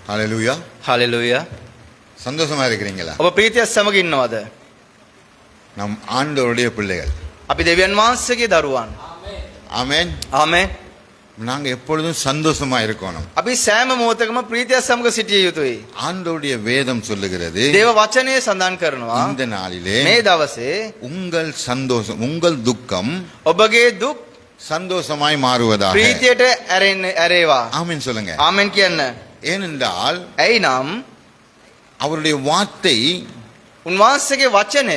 ஹalleluya. Hallelujah. சந்தோஷமா இருக்கிறீங்களா? ඔබ ප්‍රීතිය සමග ඉන්නවද? நம் ஆண்டவருடைய பிள்ளைகள். අපි දෙවියන් වහන්සේගේ දරුවන්. ஆமென். ආමේන්. நாங்க எப்பொழுதும் சந்தோஷமா இருக்கணும். අපි සෑම මොහොතකම ප්‍රීතිය සමග සිටිය යුතුයි. ஆண்டவருடைய வேதம் சொல்லுகிறது, දේව වචනය සඳහන් කරනවා இந்த நாளிலே මේ දවසේ உங்கள் சந்தோஷம், உங்கள் துக்கம் ඔබගේ දුක් சந்தோஷமாய் மாறுவதாக. ප්‍රීතියට ඇරේවා. ஆமென் சொல்லுங்க. ආමෙන් කියන්න. ஏனென்றால் ඇයි නම් அவருடைய வார்த்தை උන්වහන්සේගේ වචනය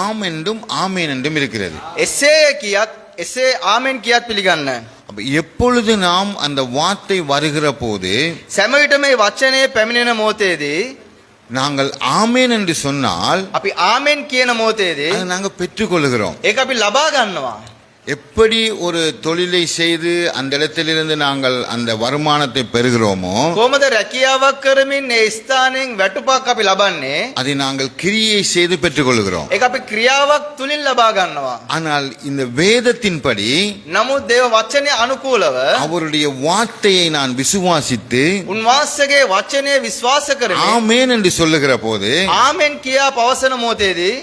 ஆம் என்றும் ஆமேன் என்றும் இருக்கிறது. එසේ කියත් එසේ ආමෙන් කියත් පිළිගන්න. அப்ப எப்பொழுது நாம் அந்த வார்த்தை வருகிற போது සෑම විට මේ වචනය පැමිණෙන මොහොතේදී நாங்கள் ஆமேன் என்று சொன்னால் අපි ආමෙන් කියන මොහොතේදී அதை நாங்கள் பெற்றுக்கொள்கிறோம். ඒක අපි ලබා ගන්නවා. எப்படி ஒரு தொழிலை செய்து அந்த இடத்திலிருந்து நாங்கள் அந்த வருமானத்தை பெறுகிறோமோ, කොහොමද රැකියාවක් කරමින් මේ ස්ථානයෙන් වැටුපක් අපි ලබන්නේ? அதை நாங்கள் கிரியை செய்து பெற்றுக்கொள்கிறோம். ඒක අපි ක්‍රියාවක් තුලින් ලබා ගන්නවා. ஆனால் இந்த வேதத்தின்படி නමුත් දේව වචනය අනුකූලව அவருடைய வார்த்தையை நான் விசுவாசித்து උන්වහන්සේගේ වචනය විශ්වාස කරමින් ஆமேன் என்று சொல்லுகிற போது ආමෙන් කියා පවසන මොහොතේදී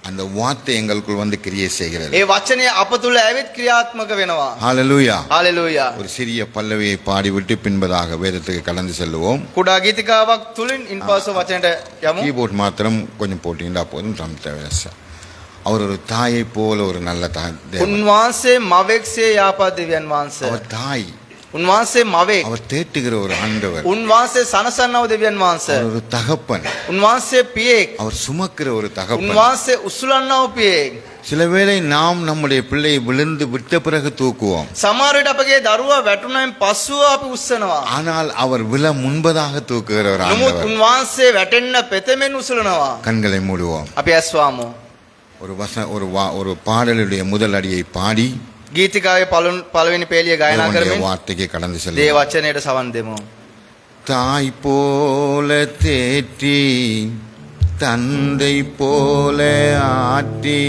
அந்த வார்த்தை எங்களுக்குள் வந்து கிரியை செய்கிறது. ඒ වචනය අප තුල ඇවිත් ක්‍රියාත්මක වෙනවා. ஹalleluya. හalleluya. ஒரு சிறிய பல்லவியை பாடிவிட்டு பின்பதாக வேதத்துக்கு கடந்து செல்லுவோம். කුඩා ගීතිකාවක් තුලින් ඉන්පසු වචනට යමු. கீபோர்ட் மாத்திரம் கொஞ்சம் போட்டீங்கன்னா போதும். ட்ரம் தேவையா. அவர் ஒரு தாயை போல ஒரு நல்ல தேவன். උන්වහන්සේ මවෙක්සේ යාපත් දෙවියන් වහන්සේ. அவர் தாய். උන්වහන්සේ මවෙක්. அவர் தேற்றுகிற ஒரு ஆண்டவர். උන්වහන්සේ සනසන්නව දෙවියන් වහන්සේ. அவர் ஒரு தகப்பன். උන්වහන්සේ පියෙක්. அவர் சுமக்கிற ஒரு தகப்பன். උන්වහන්සේ උසුලන්නව පියෙක්. சில வேளை நாம் நம்முடைய பிள்ளையை விழுந்து விட்ட பிறகு தூக்குவோம். සමහර විට අපගේ දරුවා වැටුණායින් පස්සුව අපි උස්සනවා. ஆனால் அவர் விழ முன்பதாக தூக்குகிற ஒரு නමුත් ஆண்டவர். උන්වහන්සේ වැටෙන්න පෙතෙමින් උසුලනවා. கண்களை மூடுவோம். අපි ඇස්වාමු. ஒரு பாடலுடைய முதல் அடியை பாடி ගීතිකාවේ පළවෙනි පේලිය ගායනා தேவனுடைய කරමින් வார்த்தைக்கு கடந்து දේ செல்வோம். වචනයට සවන් දෙමු. தாய் போல தேற்றி தந்தை போல ஆற்றி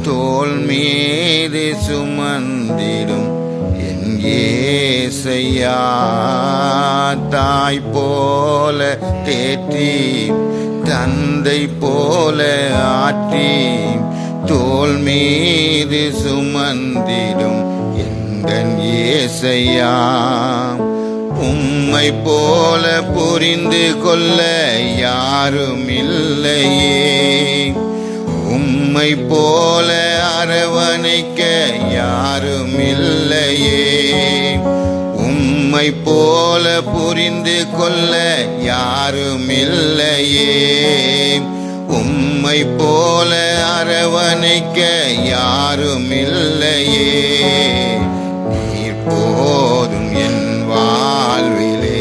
தோள் மீது சுமந்திடும் என் இயேசையா. தாய் போல தேற்றி தந்தை போல ஆற்றி தோள் மீது சுமந்திடும் எந்தன் இயேசையா. உம்மை போல புரிந்து கொள்ள யாரும் இல்லையே, உம்மை போல அரவணைக்க யாரும் இல்லையே, உம்மை போல புரிந்து கொள்ள யாரும் இல்லையே, உம்மை போல அரவணைக்க யாரும் இல்லையே. நீர் போதும் என் வாழ்விலே.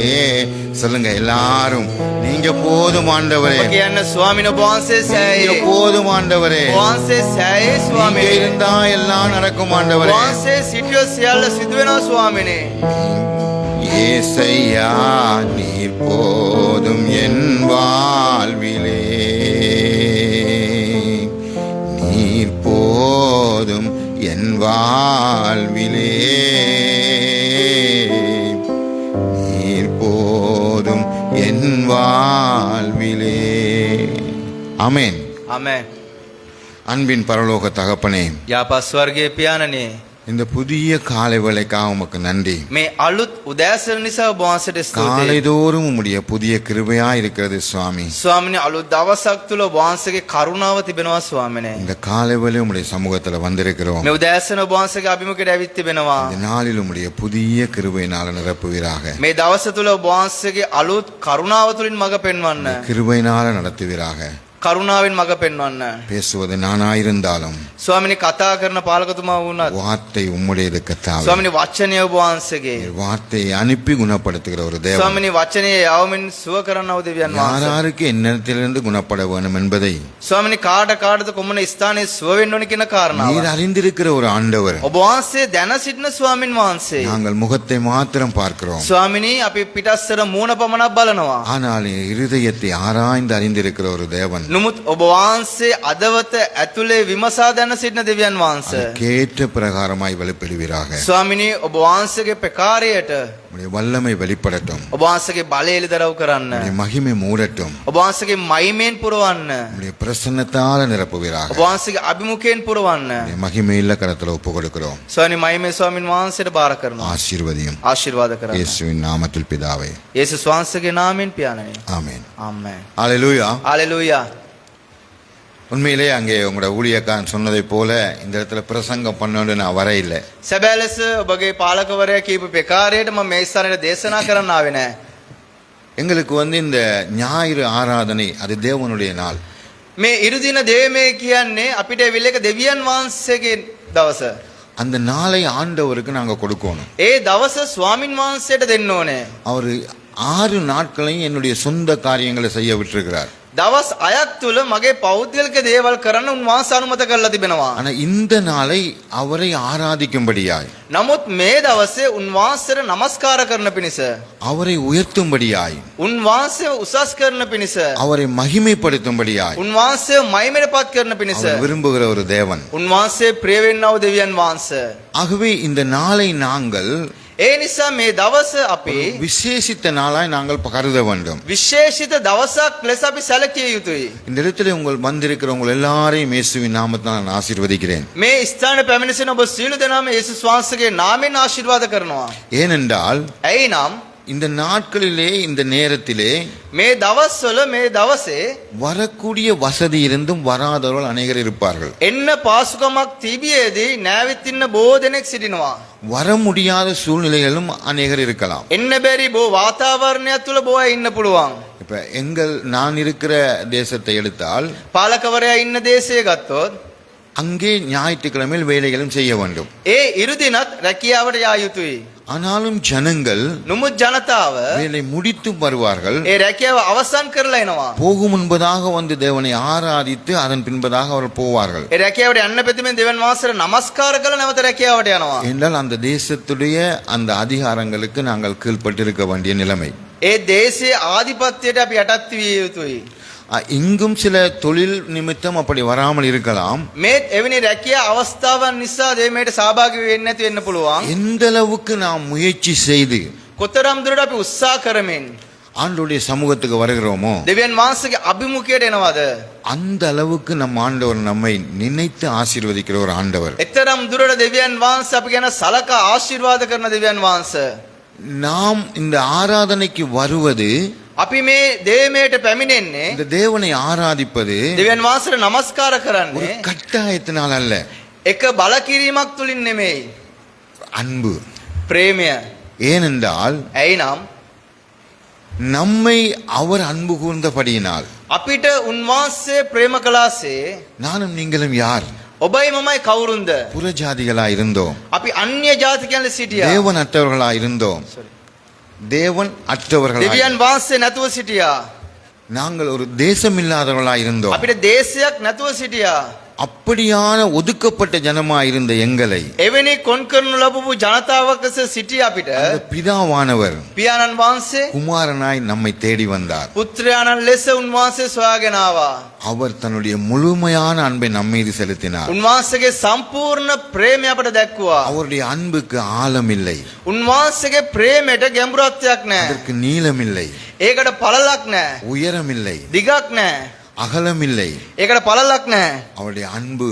சொல்லுங்க எல்லாரும், நீங்க போதும் ஆண்டவரே. කියන්න ස්වාමින වහන්සේ நீங்க සෑයේ. போதும் ஆண்டவரே. වහන්සේ සෑයේ நீங்க ස්වාමිනේ. இருந்தா எல்லாம் நடக்கும் ஆண்டவரே. වහන්සේ සිටියොත් සියල්ල සිදු වෙනවා ස්වාමිනේ. ஏசையா நீர் போதும் என் வாழ்விலே, நீர் போதும் என் வாழ்விலே, நீர் போதும் என் வாழ்விலே. ஆமென். ආමේන්. அன்பின் பரலோக தகப்பனே, යාපත් ස්වර්ගයේ පියාණනේ, இந்த புதிய காலை வேளைக்காக உமக்கு நன்றி. මේ අලුත් උදෑසන නිසා ඔබ වහන්සේට ස්තුතියි. காலைதோறும் உம்முடைய புதிய கிருபையா இருக்கிறது சுவாமி. ස්වාමිනේ අලුත් දවසක් තුල ඔබ වහන්සේගේ කරුණාව තිබෙනවා ස්වාමිනේ. இந்த காலை வேளை உம்முடைய சமூகத்துல வந்திருக்கிறோம். මේ උදෑසන ඔබ වහන්සේගේ අභිමුඛයට ඇවිත් තිබෙනවා. இந்த நாளில் உம்முடைய புதிய கிருபையினால நிரப்புவீராக. මේ දවස තුල ඔබ වහන්සේගේ අලුත් කරුණාව තුලින් මඟ පෙන්වන්න. கிருபையினால நடத்துவீராக. කරුණාවෙන් මඟ පෙන්වන්න. பேசுவது நானாயிருந்தாலும் ස්වාමිනේ කතා කරන පාලකතුමා වුණත් வார்த்தை உம்முடையது கர்த்தாவே. ස්වාමිනේ වචනය ඔබ වහන්සේගේ. நீர் வார்த்தையை அனுப்பி குணப்படுத்துகிற ஒரு தேவன். ස්වාමිනේ වචනය යවමින් සුව කරන්නව දෙවියන් වහන්සේ. யாராருக்கு என்னிடத்திலிருந்து குணப்பட வேண்டும் என்பதை ස්වාමිනේ කාටද කොමන ස්ථානයේ සුව වෙන්න ඕනි කියන කාරණාව. நீர் அறிந்திருக்கிற ஒரு ஆண்டவர். ඔබ වහන්සේ දැන සිටින ස්වාමින් වහන්සේ. நாங்கள் முகத்தை மாத்திரம் பார்க்கிறோம். ස්වාමිනේ අපි පිටස්සර මූණ පමණක් බලනවා. ஆனால் இருதயத்தை ஆராய்ந்து அறிந்திருக்கிற ஒரு தேவன். නමුත් ඔබ වහන්සේ අදවත ඇතුලේ විමසා දැන සිටින දෙවියන් වහන්සේ. கேட்ட பிரகாரமாய் வெளிப்படுவீராக. ස්වාමිනේ ඔබ වහන්සේගේ ප්‍රකාරයට உம்முடைய வல்லமை வெளிப்படட்டும். ඔබ වහන්සේගේ බලය එළිදරව් කරන්න. உம்முடைய மகிமை மூடட்டும். ඔබ වහන්සේගේ මහිමෙන් පුරවන්න. உம்முடைய பிரசன்னத்தால நிரப்புவீராக. ඔබ වහන්සේගේ අභිමුඛයෙන් පුරවන්න. உம்முடைய மகிமையுள்ள கரத்துல ஒப்பு கொடுக்கிறோம். ස්වාමී මහිමේ ස්වාමින් වහන්සේට බාර කරනවා. ஆசீர்வதியும். ආශිර්වාද කරන්න. இயேசுவின் நாமத்தில் பிதாவே. යේසුස් වහන්සේගේ නාමයෙන් පියාණනි. ஆமென். ආමේන්. ஹalleluya. හalleluya. உண்மையிலே அங்கே உங்களோட ஊழியக்காரன் சொன்னதை போல இந்த இடத்துல பிரசங்கம் பண்ணணும்னு நான் வர இல்லை. සැබෑ ලෙස ඔබගේ පාලකවරයා කියපු ප්‍රකාරයට මම මේ ස්ථානයේ දේශනා කරන්න ආවේ නැහැ. எங்களுக்கு இந்த ஞாயிறு ஆராதனை அது தேவனுடைய நாள். මේ ඉරුදින දේමේ කියන්නේ අපිට විලක දෙවියන් වහන්සේගේ දවස. அந்த நாளை ஆண்டவருக்கு நாங்க கொடுக்கணும். ඒ දවස ස්වාමින් වහන්සේට දෙන්න ඕනේ. அவர் 6 நாட்களையும் என்னுடைய சொந்த காரியங்களை செய்ய விட்டிருக்கிறார். දවස් 6ක් තුල මගේ පෞද්ගලික දේවල් කරන්න උන්වහන්සේ අනුමත කරලා තිබෙනවා. ஆனா இந்த நாளை அவரை ஆராதிக்கும்படியாய், නමුත් මේ දවසේ උන්වහන්සේට নমස්කාර කරන පිණිස, அவரை உயர்த்தும்படியாய், උන්වහන්සේව උසස් කරන පිණිස, அவரை மகிமைப்படுத்தும்படியாய் උන්වහන්සේව මහිමයටපත් කරන පිණිස அவர் விரும்புகிற ஒரு தேவன். උන්වහන්සේ ප්‍රිය වෙන්නව දෙවියන් වහන්සේ. ஆகவே இந்த நாளை நாங்கள் ඒ නිසා මේ දවස අපි விசேஷித்த நாளாய் நாங்கள் கருத வேண்டும். විශේෂිත දවසක් ලෙස අපි සැලකිය යුතුයි. இந்த இடத்துல உங்கள் வந்திருக்கிறவங்க எல்லாரையும் இயேசுவின் நாமத்தினால் நான் ஆசீர்வதிக்கிறேன். මේ ස්ථාන පැමිණෙන ඔබ සියලු දෙනාම යේසුස් වහන්සේගේ නාමයෙන් ආශිර්වාද කරනවා. ஏனென்றால் ඇයි නම් இந்த நாட்களிலே இந்த நேரத்திலே මේ දවස්වල මේ දවසේ வரக்கூடிய வசதி இருந்தும் வராதவர்கள் அநேகர் இருப்பார்கள். එන්න පාසුකමක් තිබියේදී නැවිත් ඉන්න බොහෝ දෙනෙක් සිටිනවා. வர முடியாத சூழ்நிலைகளும் அநேகர் இருக்கலாம். එන්න බැරි බොහෝ වාතාවරණයක් තුල බොහෝ අය ඉන්න පුළුවන්. இப்ப நான் இருக்கிற தேசத்தை எடுத்தால் පාලකවරයා ඉන්න දේශය ගත්තොත් அங்கே ஞாயிற்றுக்கிழமையில் வேலைகளும் செய்ய வேண்டும். ඒ ඉරුදිනත් රැකියාවට යා යුතුයි. ஆனாலும் ஜனங்கள் නමුත් ජනතාව வேலை முடித்து வருவார்கள். ඒ රැකියාව අවසන් කරලා එනවා. போகும் முன்பதாக வந்து தேவனை ஆராதித்து அதன் பின்பதாக அவர்கள் போவார்கள். ඒ රැකියාවට යන්න පෙතිමෙන් දෙවන් වහන්සේට নমස්කාර කරලා නැවත රැකියාවට යනවා. என்றால் அந்த தேசத்துடைய அந்த அதிகாரங்களுக்கு நாங்கள் கீழ்ப்பட்டிருக்க வேண்டிய நிலைமை. ඒ දේශයේ ආධිපත්‍යයට අපි යටත් විය යුතුයි. இங்கும் சில தொழில் நிமித்தம் அப்படி வராமல் இருக்கலாம். මේත් එවැනි රැකියා අවස්ථාවන් නිසා දෙමේට සහභාගී වෙන්නේ නැති වෙන්න පුළුවන්. எந்த அளவுக்கு நாம் முயற்சி செய்து කොතරම් දුරට අපි උත්සාහ කරමින් ஆண்டவருடைய சமூகத்துக்கு வருகிறோமோ දෙවියන් වහන්සේගේ අභිමුඛයට එනවද, அந்த அளவுக்கு நம் ஆண்டவர் நம்மை நினைத்து ஆசீர்வதிக்கிற ஒரு ஆண்டவர். එතරම් දුරට දෙවියන් වහන්සේ අපි ගැන සලකා ආශිර්වාද කරන දෙවියන් වහන්සේ. நாம் இந்த ஆராதனைக்கு வருவது, අපි මේ දේමයට පැමිණෙන්නේ இந்த தேவனை ஆராதிப்பது දෙවියන් වහන්සේට নমස්කාර ஒரு කරන්නේ கட்டாயத்தினால் அல்ல, එක බලකිරීමක් තුලින් නෙමෙයි. அன்பு. ප්‍රේමය. ஏனென்றால் ඇයි නම් நம்மை அவர் அன்பு கூர்ந்தபடியினால். අපිට උන්වහන්සේ ප්‍රේම කළාසේ நானும் நீங்களும் யார்? ඔබයි මමයි කවුරුන්ද? புறஜாதிகளா இருந்தோம், අපි අන්‍ය ජාතිකයන්ල සිටියා. தேவன் அற்றவர்களா இருந்தோம், தேவன் அற்றவர்களா, දෙවියන් වහන්සේ නැතුව සිටියා. நாங்கள் ஒரு தேசம் இல்லாதவர்களா இருந்தோம். අපිට දේශයක් නැතුව සිටියා. அப்படியான ஒதுக்கப்பட்ட ஜனமா இருந்த எங்களை එවැනි කොන් කරනු ලැබපු ජනතාවක් ලෙස සිටිය අපිට அந்த பிதாவானவர் පියාණන් වහන්සේ குமாரனாய் நம்மை தேடி வந்தார். පුත්‍රයාණන් ලෙස උන්වහන්සේ සොයාගෙන ආවා. அவர் தன்னுடைய முழுமையான அன்பை நம்மீது செலுத்தினார். උන්වහන්සේගේ සම්පූර්ණ ප්‍රේමය අපට දැක්වුවා. அவருடைய அன்புக்கு ஆழம் இல்லை, උන්වහන්සේගේ ප්‍රේමයට ගැඹුරත්වයක් නැහැ. அதற்கு நீளம் இல்லை, ඒකට පළලක් නැහැ. உயரம் இல்லை, දිගක් නැහැ. அகலம் இல்லை. ඒකට පළලක් නැහැ. அவருடைய அன்பு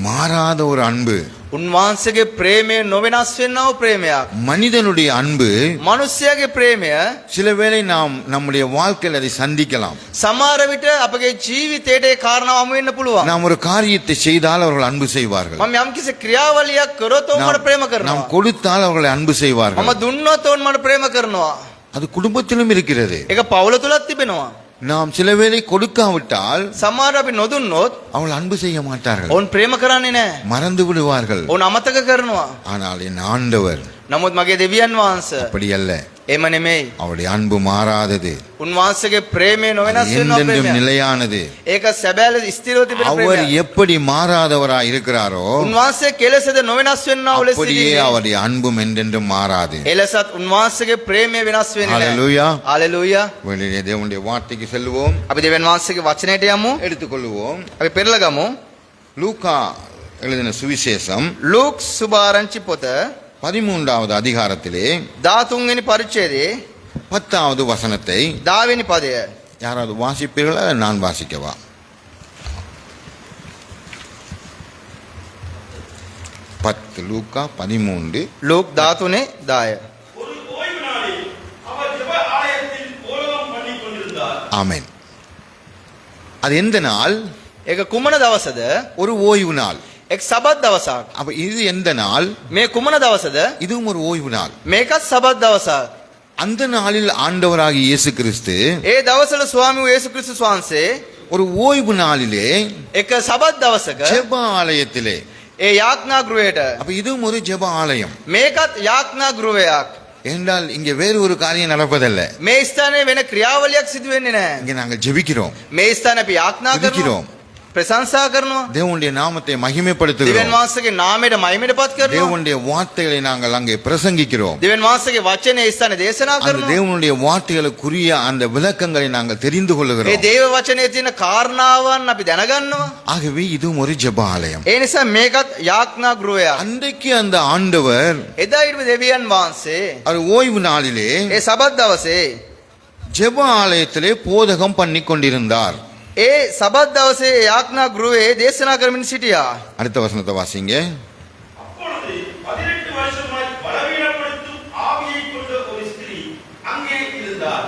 மாறாத ஒரு அன்பு. උන්වහන්සේගේ ප්‍රේමය නොවෙනස් වෙන්නව ප්‍රේමයක්. மனிதனுடைய அன்பு මනුස්සයාගේ ප්‍රේමය சில வேளை நாம் நம்முடைய வாழ்க்கையில் அதை சந்திக்கலாம். සමහර විට අපගේ ජීවිතයට ඒ කාරණාව හමු වෙන්න පුළුවන්. நாம் ஒரு காரியத்தை செய்தால் அவர்கள் அன்பு செய்வார்கள். මම යම්කිසි ක්‍රියාවලියක් කරොත් ඔවුන් මට ප්‍රේම நாம் කරනවා. கொடுத்தால் அவர்களை அன்பு செய்வார்கள். මම දුන්නොත් ඔවුන් මට ප්‍රේම කරනවා. அது குடும்பத்திலும் இருக்கிறது. ඒක පවුල තුලත් තිබෙනවා. நாம் சில வேளை கொடுக்காவிட்டால் සමහර අපි නොදුන්නොත් அவர்கள் அன்பு செய்ய மாட்டார்கள், ඔවුන් ප්‍රේම කරන්නේ නැහැ. மறந்து விடுவார்கள். ඔවුන් අමතක කරනවා. ஆனால் என் ஆண்டவர் නමුත් මගේ දෙවියන් වහන්සේ அப்படி அல்ல. එහෙම නෙමෙයි. அவருடைய அன்பு மாறாதது, උන්වහන්සේගේ ප්‍රේමය නොවෙනස් වෙනව என்றென்றும் ප්‍රේමයක්. நிலையானது. ඒක සැබෑ ලෙස ස්ථිරව තිබෙන அவர் ප්‍රේමයක්. எப்படி மாறாதவராய் இருக்கிறாரோ උන්වහන්සේ කෙලෙසද නොවෙනස් වෙන්නව ලෙස அப்படியே සිටින්නේ. அவருடைய அன்பும் என்றென்றும் மாறாது. එලෙසත් උන්වහන්සේගේ ප්‍රේමය වෙනස් වෙන්නේ නැහැ. ஹalleluya. හalleluya. வெளியே தேவனுடைய வார்த்தைக்கு செல்வோம், අපි දෙවියන් වහන්සේගේ වචනයට යමු. எடுத்துக்கொள்வோம். අපි පෙරලා ගමු. லூக்கா எழுதின சுவிசேஷம் ලූක් සුභාරංචි පොත 13வது அதிகாரத்திலே 13 වෙනි පරිච්ඡේදයේ 10வது வசனத்தை 10 වෙනි පදය யாராவது வாசிப்பீர்களா? நான் வாசிக்கவா? 10 லூக்கா 13. ලූක් 13 10 ஒரு ஓய்வு நாளில் அவர் ஜெப ஆலயத்தில் போலகம் பண்ணிக் கொண்டிருந்தார். ஆமென். அது எந்த நாள்? ඒක කුමන දවසද? ஒரு ஓய்வு நாள். එක් සබත් දවසක්. அப்ப இது எந்த நாள்? මේ කුමන දවසද? இதுவும் ஒரு ஓய்வு நாள். මේකත් සබත් දවසක්. அந்த நாளில் ஆண்டவராகிய இயேசு கிறிஸ்து ඒ දවසල ස්වාමී වූ යේසු ක්‍රිස්තුස් වහන්සේ ஒரு ஓய்வு நாளிலே එක සබත් දවසක ஜெப ஆலயத்திலே, ඒ යාඥා ගෘහයට அப்ப இதுவும் ஒரு ஜெப ஆலயம் මේකත් යාඥා ගෘහයක්. என்றால் இங்க வேறு ஒரு காரியம் நடப்பதல்ல. මේ ස්ථානයේ වෙන ක්‍රියාවලියක් සිදු වෙන්නේ නැහැ. இங்க நாங்கள் ஜெபிக்கிறோம், මේ ස්ථානේ අපි යාඥා කරනවා, துதிக்கிறோம், ප්‍රශංසා කරනවා, தேவனுடைய நாமத்தை දිව්‍යන් மகிமைப்படுத்துகிறோம், වහන්සේගේ නාමයට මහිමයටපත් කරනවා, தேவனுடைய வார்த்தைகளை நாங்கள் அங்கே பிரசங்கிக்கிறோம். දිව්‍යන් වහන්සේගේ වචනේ ස්ථානේ දේශනා அந்த කරනවා. தேவனுடைய வார்த்தைகளுக்குரிய அந்த விளக்கங்களை நாங்கள் தெரிந்து මේ கொள்ளுகிறோம். දේව වචනේ තියෙන කාරණාවන් අපි දැනගන්නවා. ஆகவே இதுவும் ஒரு ஜெப ஆலயம். ඒ නිසා මේකත් යාඥා ගෘහයක්. அன்றைக்கு அந்த ஆண்டவர் එදා ඊට දෙවියන් වහන්සේ அவர் ஓய்வு நாளிலே ඒ සබත් දවසේ ஜெப ஆலயத்திலே போதகம் பண்ணி கொண்டிருந்தார். ඒ සබත් දවසේ යාඥා ගෘහයේ දේශනා කරමින් සිටියා. அடுத்த வசனத்தை வாசிங்க. அப்பொழுது 18 வருஷமாய் பலவீனப்படுத்தும் ஆவியைக் கொண்ட ஒரு ஸ்திரீ அங்கே இருந்தாள்.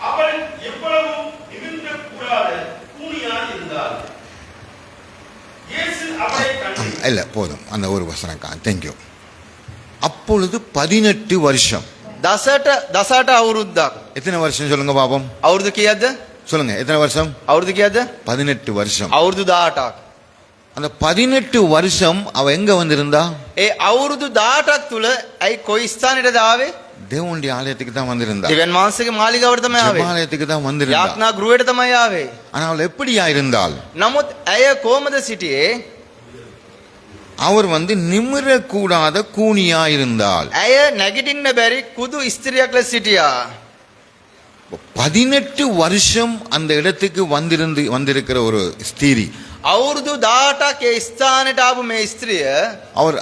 அவள் எவ்வளவும் நிமிர்ந்தக்கூடாத கூனியாய் இருந்தாள். இயேசு அவளை கண்டு இல்ல போதும், அந்த ஒரு வசனம். தேங்க்யூ. அப்பொழுது 18 வருஷம். දසට අවුරුද්දක්. எத்தனை வருஷம் சொல்லுங்க பாப்போம்? අවුරුදු කීයක්ද? சொல்லுங்க, எத்தனை வருஷம்? අවුරුදු කීයක්ද? 18 வருஷம். අවුරුදු 18ක්. அந்த 18 வருஷம் அவ எங்க வந்திருந்தா? ඒ අවුරුදු 18ක් තුල ඇයි කොයි ස්ථානෙටද ආවේ? தேவனுடைய ஆலயத்துக்கு தான் வந்திருந்தா, දෙවියන් වහන්සේගේ මාලිගාවට තමයි ஜெப ආවේ. ஆலயத்துக்கு தான் வந்திருந்தா. යාඥා ගෘහයට තමයි ආවේ. ஆனா அவள் எப்படியா இருந்தால்? නමුත් ඇය කොහමද සිටියේ? அவர் நிமிரக்கூடாத கூனியா இருந்தால். ඇය නැගිටින්න බැරි කුදු ස්ත්‍රියක් ලෙස සිටියා. 18 வருஷம் அந்த இடத்துக்கு வந்திருக்கிற ஒரு ஸ்திரீ, අවුරුදු 18ක් ඒ ස්ථානෙට ආපු මේ ස්ත්‍රිය அவர்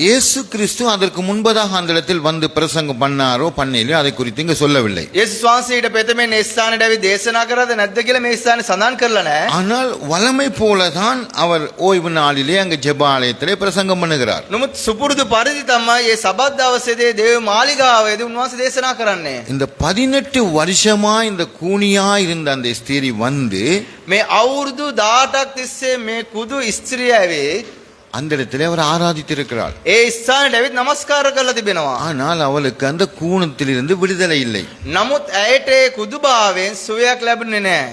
இயேசு கிறிஸ்து அதற்கு முன்பதாக அந்த இடத்தில் வந்து பிரசங்கம் பண்ணாரோ பண்ணலையோ அதை குறித்து இங்க சொல்லவில்லை. යේසුස් වහන්සේට පෙතමේ මේ ස්ථානෙට ඇවි දේශනා කරාද නැද්ද කියලා මේ ස්ථානේ සඳහන් කරලා නැහැ. ஆனால் வளமை போலதான் அவர் ஓய்வு நாளிலே அங்க ஜெப ஆலயத்திலே பிரசங்கம் பண்ணுகிறார். නමුත් සුපුරුදු පරිදි තමයි මේ සබත් දවසේදී දේව මාලිගාවේදී උන්වහන්සේ දේශනා කරන්නේ. இந்த 18 வருஷமா இந்த கூனியா இருந்த அந்த ஸ்திரீ මේ අවුරුදු 18ක් තිස්සේ මේ කුදු ස්ත්‍රිය ඇවි அந்த இடத்திலே அவர் ஆராதித்திருக்கிறாள். ඒ ස්ථානෙට ඇවිත් නමස්කාර කරලා තිබෙනවා. ஆனால் அவளுக்கு அந்த கூணத்திலிருந்து விடுதலை இல்லை. නමුත් ඇයට ඒ කුදුභාවයෙන් සුවයක් ලැබුණේ නැහැ.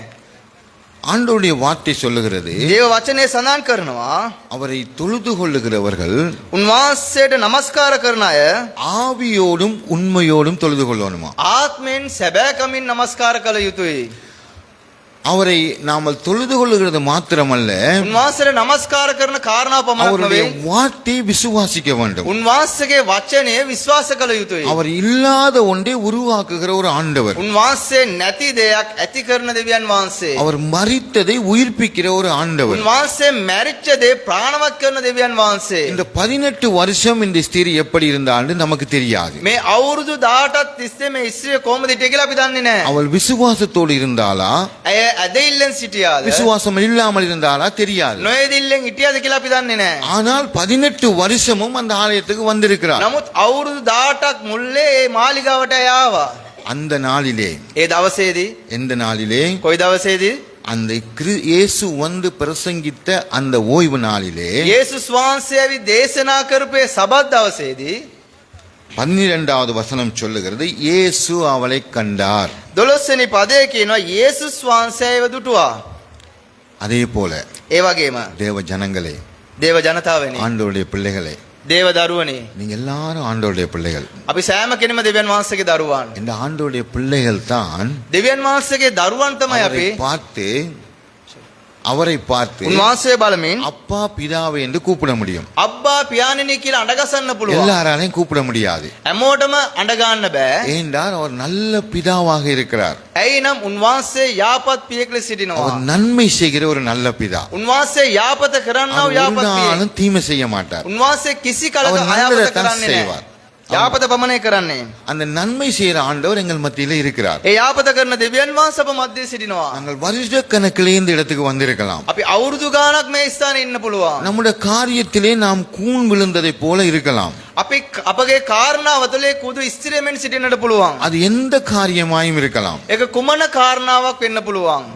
ஆண்டவருடைய வார்த்தை சொல்லுகிறது, දේව වචනේ සඳහන් කරනවා அவரை தொழுது கொள்ளுகிறவர்கள் උන්වහන්සේට නමස්කාර කරන අය ஆவியோடும் உண்மையோடும் தொழுது கொள்ளணுமா. ආත්මෙන් සැබෑකමින් නමස්කාර කළ යුතුයි. அவரை நாமல் தொழுது கொள்ளுகிறது மாத்திரமல்ல, උන්වහන්සේට නමස්කාර කරන කාරණාව පමණක් அவருடைய නෙවෙයි, வார்த்தையை விசுவாசிக்க வேண்டும். උන්වහන්සේගේ වචනය විශ්වාස කළ යුතුයි. அவர் இல்லாத ஒன்றை உருவாக்குகிற ஒரு ஆண்டவர். උන්වහන්සේ නැති දෙයක් ඇති කරන දෙවියන් වහන්සේ. அவர் மரித்ததை உயிர்ப்பிக்கிற ஒரு ஆண்டவர். උන්වහන්සේ මැරිච්ච දේ ප්‍රාණවත් කරන දෙවියන් වහන්සේ. இந்த 18 வருஷம் இந்த ஸ்திரீ எப்படி இருந்தான்னு நமக்கு தெரியாது. මේ අවුරුදු 18ක් තිස්සේ මේ ස්ත්‍රිය කොහොමද හිටියේ කියලා අපි දන්නේ නැහැ. அவள் விசுவாசத்தோடு இருந்தாளா, ඇය ඇදහිල්ලෙන් සිටියාද? விசுவாசம் இல்லாமல் இருந்தாளா தெரியாது. නොයදිල්ලෙන් හිටියාද කියලා අපි දන්නේ නැහැ. ஆனால் 18 வருஷமும் அந்த ஆலயத்துக்கு வந்திருக்கிறார். නමුත් අවුරුදු 18ක් මුල්ලේ ඒ මාලිගාවට ඇය ආවා. அந்த நாளிலே, ඒ දවසේදී எந்த நாளிலே? කොයි දවසේදී? அந்த இயேசு பிரசங்கித்த அந்த ஓய்வு நாளிலே, යේසුස් වහන්සේ ඇවි දේශනා කරපේ සබත් දවසේදී 12வது வசனம் சொல்லுகிறது, இயேசு அவளை கண்டார். 12 වෙනි පදයේ කියනවා යේසුස් වහන්සේ ඇයව දුටුවා. அதே போல ඒ වගේම தேவ ஜனங்களே, දේව ජනතාවනි, ஆண்டவருடைய பிள்ளைகளே, දේව දරුවනි, நீங்க எல்லாரும் ஆண்டவருடைய பிள்ளைகள். අපි සෑම කෙනෙම දෙවියන් වහන්සේගේ දරුවන්. இந்த ஆண்டவருடைய பிள்ளைகள் தான் දෙවියන් වහන්සේගේ දරුවන් තමයි அவரை අපි. பார்த்து அவரை பார்த்து උන්වහන්සේ බලමින් அப்பா பிதாவை என்று கூப்பிட முடியும். අබ්බා පියාණෙනි කියලා අඬගසන්න පුළුවන්. எல்லாராலையும் கூப்பிட முடியாது. හැමෝටම අඬ ගන්න බෑ. ஏனென்றால் அவர் நல்ல பிதாவாக இருக்கிறார். ඇයි නම් උන්වහන්සේ යාපත් පියෙක් ලෙස සිටිනවා. அவர் நன்மை செய்கிற ஒரு நல்ல பிதா. උන්වහන්සේ යාපත කරන්නා වූ அவர் ஒரு යාපත් පියෙක්. நாளும் தீமை செய்ய மாட்டார். උන්වහන්සේ කිසි කලක அவர் අයාපත நல்லதைத்தான் කරන්නේ செய்வார். නැහැ. යාපත පමණයි කරන්නේ. அந்த நன்மை செய்கிற ஆண்டவர் எங்கள் மத்தியில இருக்கிறார். ඒ යාපත කරන දෙවියන් වහන්සේ අප මැද්දේ සිටිනවා. நாங்கள் வருஷ கணக்கிலே இந்த இடத்துக்கு வந்திருக்கலாம். අපි අවුරුදු ගාණක් මේ ස්ථානයේ ඉන්න පුළුවන්. நம்முடைய காரியத்திலே நாம் கூன் விழுந்ததை போல இருக்கலாம். අපි අපගේ කාරණාව තුළේ කුදු ස්ථිරයෙන් සිටින්නට පුළුවන්. அது எந்த காரியமாயும் இருக்கலாம். ඒක කුමන කාරණාවක් වෙන්න පුළුවන්.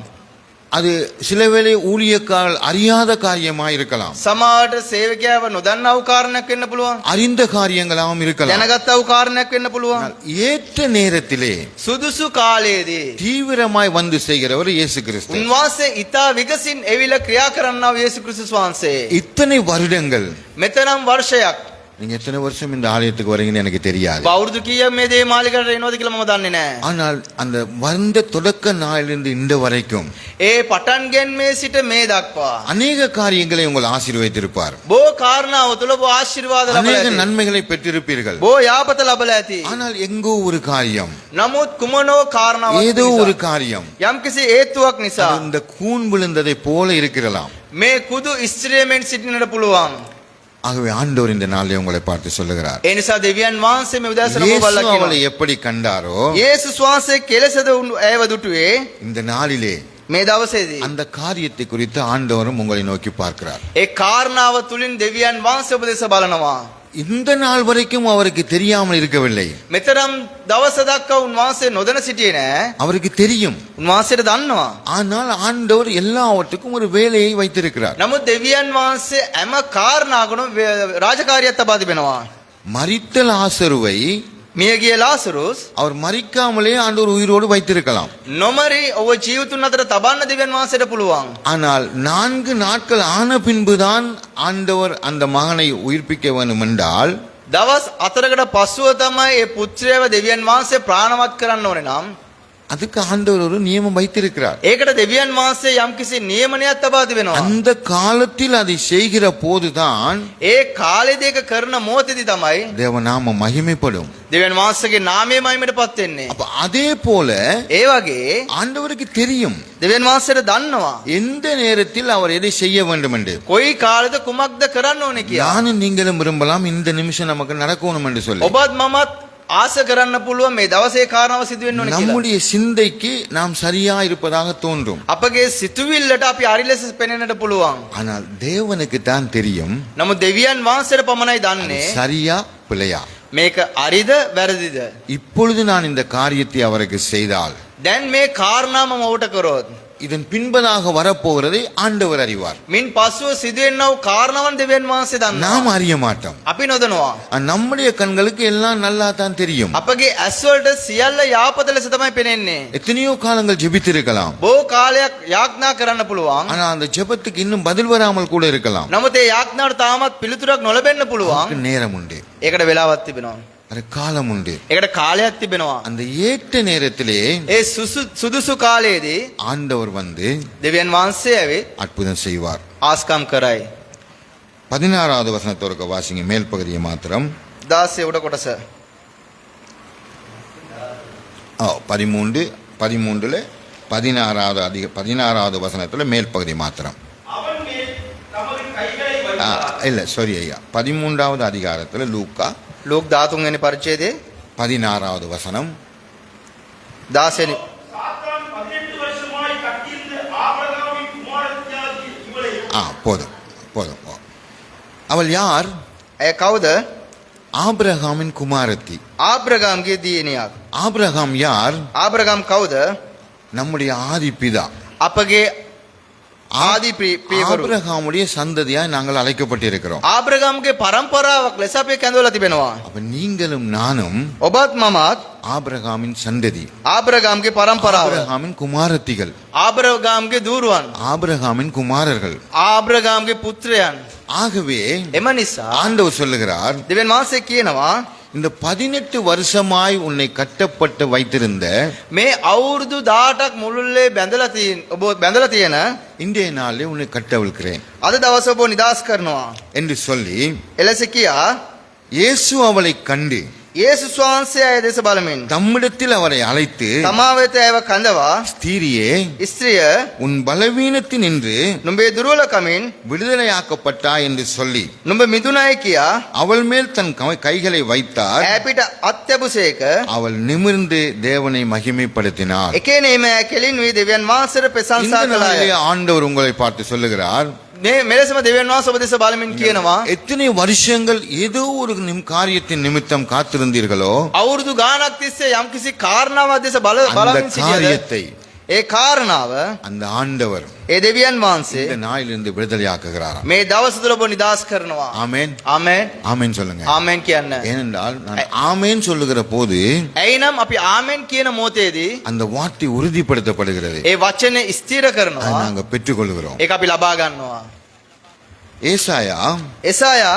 அது சில வேளை ஊழியக்காரர்கள் அறியாத காரியமாய் இருக்கலாம். සමාජයට සේවකයව නොදන්නා වූ කාරණයක් වෙන්න පුළුවන්. அறிந்த காரியங்களாகவும் இருக்கலாம். දැනගත්තා වූ කාරණයක් වෙන්න පුළුවන්. ஏற்ற நேரத்திலே සුදුසු කාලයේදී தீவிரமாய் வந்து செய்கிறவர் இயேசு கிறிஸ்து. උන්වහන්සේ ඊතා විගසින් එවිල ක්‍රියා කරන්නා වූ යේසු ක්‍රිස්තුස් වහන්සේ. இத்தனை வருடங்கள் මෙතරම් වර්ෂයක් நீங்க எத்தனை வருஷம் இந்த ஆலயத்துக்கு வரீங்கன்னு எனக்கு தெரியாது. අවුරුදු කීයක් මේ දේ මාලිගාවට එනවද කියලා මම දන්නේ නැහැ. ஆனால் அந்த வந்த தொடக்க நாளிலிருந்து இந்த வரைக்கும் ඒ පටන් ගැන්මේ සිට මේ දක්වා அநேக காரியங்களை உங்கள் ஆசீர்வதித்திருப்பார். බෝ කාරණාව තුළ බෝ ආශිර්වාද ලබලා அநேக ඇති. நன்மைகளை பெற்றிருப்பீர்கள். බෝ යාපත ලබලා ඇති. ஆனால் எங்கோ ஒரு காரியம், නමුත් කුමනෝ කාරණාවක් ஏதோ නිසා ஒரு காரியம் යම්කිසි හේතුවක් නිසා அது இந்த கூன் விழுந்ததை போல இருக்கலாம். මේ කුදු ස්ත්‍රියමෙන් සිටින්නට පුළුවන්. ஆகவே ஆண்டவர் இந்த நாளிலே உங்களை பார்த்து சொல்லுகிறார். ඒ නිසා දෙවියන් වහන්සේ මේ උදෑසන ඔබ இயேசு බලලා அவளை කියනවා. எப்படி கண்டாரோ යේසුස් වහන්සේ කෙලෙසද ඇයව දුටුවේ இந்த நாளிலே මේ දවසේදී. அந்த காரியத்தை குறித்து ஆண்டவரும் உங்களை நோக்கி பார்க்கிறார். ඒ කාරණාව තුලින් දෙවියන් වහන්සේ ඔබ දෙස බලනවා. இந்த நாள் வரைக்கும் அவருக்கு தெரியாமல் இருக்கவில்லை. මෙතරම් දවස දක්වා උන්වහන්සේ නොදැන සිටියේ නෑ. அவருக்கு தெரியும். උන්වහන්සේට දන්නවා. ஆனால் ஆண்டவர் எல்லாவற்றுக்கும் ஒரு வேலையை வைத்திருக்கிறார். නමුත් දෙවියන් වහන්සේ හැම කාරණාවකම රාජකාරියක් තබා තිබෙනවා. மரித்த லாசருவை මියගිය ලාසරුස් அவர் மரிக்காமலே ஆண்டவர் உயிரோடு வைத்திருக்கலாம். නොමරි ඔබ ජීවිතුන් අතර තබන්න දෙවියන් වහන්සේට පුළුවන්. ஆனால் 4 நாட்கள் ஆன பின்புதான் ஆண்டவர் அந்த மகனை உயிர்ப்பிக்க வேண்டும் என்றால் දවස් 4කට පසුව තමයි මේ පුත්‍රයව දෙවියන් වහන්සේ ප්‍රාණවත් කරන්න ඕනේ නම් அதுக்கு ஆண்டவர் ஒரு நியமம் வைத்திருக்கிறார். ඒකට දෙවියන් වහන්සේ යම්කිසි නියමනයක් තබා තිබෙනවා. அந்த காலத்தில் அதை செய்கிற போதுதான் ඒ කාලෙදී ඒක කරන මොහොතේදී තමයි தேவநாம மகிமைப்படும். දෙවියන් වහන්සේගේ නාමය මහිමයටපත් වෙන්නේ. அப்ப அதே போல ඒ වගේ ஆண்டவருக்கு தெரியும் දෙවියන් වහන්සේට දන්නවා எந்த நேரத்தில் அவர் எதை செய்ய வேண்டும் என்று. කොයි කාලෙද කුමක්ද කරන්න ඕනේ කියලා. நானும் நீங்களும் விரும்பலாம் இந்த நிமிஷம் நமக்கு நடக்கணும் என்று சொல்லி. ඔබත් මමත් ආස කරන්න පුළුවන් මේ දවසේ කාරණාව සිදු වෙන්න ඕනේ කියලා. நம்முடைய சிந்தைக்கு நாம் சரியா இருப்பதாக தோன்றும். අපගේ සිතුවිල්ලට අපි හරි ලෙස පෙනෙන්නට පුළුවන්. ஆனால் தேவனுக்கு தான் தெரியும் නමුත් දෙවියන් වහන්සේට පමණයි දන්නේ சரியா பிழையா. මේක හරිද වැරදිද. இப்பொழுது நான் இந்த காரியத்தை அவருக்கு செய்தால் දැන් මේ කාරණාව මම ඔබට කරොත් இதன் பின்பதாக வரப்போகிறதை ஆண்டவர் அறிவார். මින් පසුව සිදුවෙන්නව කාරණාවන් දෙවියන් වහන්සේ දන්නවා. நாம் அறிய மாட்டோம். අපි නොදනවා. நம்முடைய கண்களுக்கு எல்லாம் நல்லா தான் தெரியும். අපගේ ඇස් වලට සියල්ල යාපත ලෙස තමයි පෙනෙන්නේ. எத்தனையோ காலங்கள் ஜெபித்திருக்கலாம். බොහෝ කාලයක් යාඥා කරන්න පුළුවන්. ஆனா அந்த ஜெபத்துக்கு இன்னும் பதில் வராமல் கூட இருக்கலாம். නමුත් ඒ යාඥාවට තාමත් පිළිතුරක් නොලැබෙන්න පුළුවන්. அதுக்கு நேரம் உண்டு, ඒකට වෙලාවක් තිබෙනවා. அது காலம் உண்டு. ඒකට කාලයක් තිබෙනවා. அந்த ஏற்ற நேரத்திலே ඒ සුදුසු කාලයේදී ஆண்டவர் வந்து දෙවියන් වහන්සේ ඇවිත් அற்புதம் செய்வார். ආස්කම් කරයි. 16வது வசனத்தோட வாசிங்க, மேல் பகுதியை மாத்திரம். 16 උඩ කොටස. 13ல 16வது வசனத்துல மேல் பகுதி மாத்திரம். அவன் மேல் தமது கைகளை வைத்தார். இல்ல சாரி ஐயா, 13வது அதிகாரத்துல லூக்கா ලූක් 13 වෙනි පරිච්ඡේදයේ 16வது வசனம். 16 වෙනි சாத்தான் 18 வருஷமாய் கட்டியிருந்த ஆபிரகாமின் குமாரத்தியாகிய இவளை போதும் போதும். அவள் யார்? ඇය කවුද? ஆபிரகாமின் குமாரத்தி. ආබ්‍රහාම්ගේ දියණියක්. ஆபிரகாம் யார்? ආබ්‍රහාම් කවුද? நம்முடைய ஆதி பிதா. අපගේ ආදි පියවරු. ஆபிரகாமுடைய சந்ததியாய் நாங்கள் அழைக்கப்பட்டிருக்கிறோம். ආබ්‍රහාම්ගේ පරම්පරාවක් ලෙස අපි කැඳවලා තිබෙනවා. அப்ப நீங்களும் நானும் ඔබත් මමත් ஆபிரகாமின் சந்ததி, ආබ්‍රහාම්ගේ පරම්පරාව. ஆபிரகாமின் குமாரத்திகள், ආබ්‍රහාම්ගේ දූරුවන්, ஆபிரகாமின் குமாரர்கள். ආබ්‍රහාම්ගේ පුත්‍රයන්. ஆகவே එම නිසා ஆண்டவர் சொல்லுகிறார், දෙවියන් වහන්සේ කියනවා இந்த 18 வருஷமாய் உன்னை கட்டப்பட்டு வைத்திருந்த මේ අවුරුදු 18ක් මුළුල්ලේ බැඳලා තියෙන இன்றைய நாளில் உன்னை கட்டவிழ்க்கிறேன் අද දවස ඔබ නිදාස් කරනවා. என்று சொல்லி එලෙස කියා இயேசு அவளை கண்டு යේසුස් වහන්සේ අය දෙස බලමින් தம்மிடத்தில் அவரை அழைத்து තමා වෙත ඇව කඳවා ஸ்திரியே ස්ත්‍රිය உன் பலவீனத்தின் நின்று නුඹේ දුර්වලකමින් விடுதலையாக்கப்பட்டா என்று சொல்லி නුඹ මිදුණයි කියා அவள் மேல் தன் கைகளை வைத்தார். ඈපිට අත්‍යබුසේක அவள் நிமிர்ந்து தேவனை மகிமைப்படுத்தினார். එකේනේම කෙලින් වී දෙවියන් වහන්සේට ප්‍රශංසා இந்த කළාය. நாளிலே ஆண்டவர் உங்களை பார்த்து சொல்லுகிறார், මේ මෙලෙසම දෙවියන් වහන්සේ ඔබ දෙස බලමින් කියනවා எத்தனை வருஷங்கள் ஏதோ ஒரு காரியத்தின் நிமித்தம் காத்திருந்தீர்களோ අවුරුදු ගාණක් තිස්සේ යම්කිසි කාරණාවක් දෙස அந்த බලමින් සිටියද காரியத்தை ඒ කාරණාව அந்த ஆண்டவர் ඒ දෙවියන් වහන්සේ இந்த நாளிலிருந்து விடுதலையாக்குகிறாராம். මේ දවස් තුළ ඔබ නිදාස් කරනවා. ஆமென் ආමෙන් ஆமென் சொல்லுங்க. ආමෙන් කියන්න. ஏனென்றால் நான் ஆமென் சொல்லுகிற போது එයිනම් අපි ආමෙන් කියන මොහොතේදී அந்த வார்த்தை உறுதிப்படுத்தப்படுகிறது, ඒ වචනේ ස්ථිර அதை කරනවා. நாங்கள் பெற்றுக்கொள்கிறோம். ඒක අපි ලබා ගන්නවා. ஏசாயா එසායා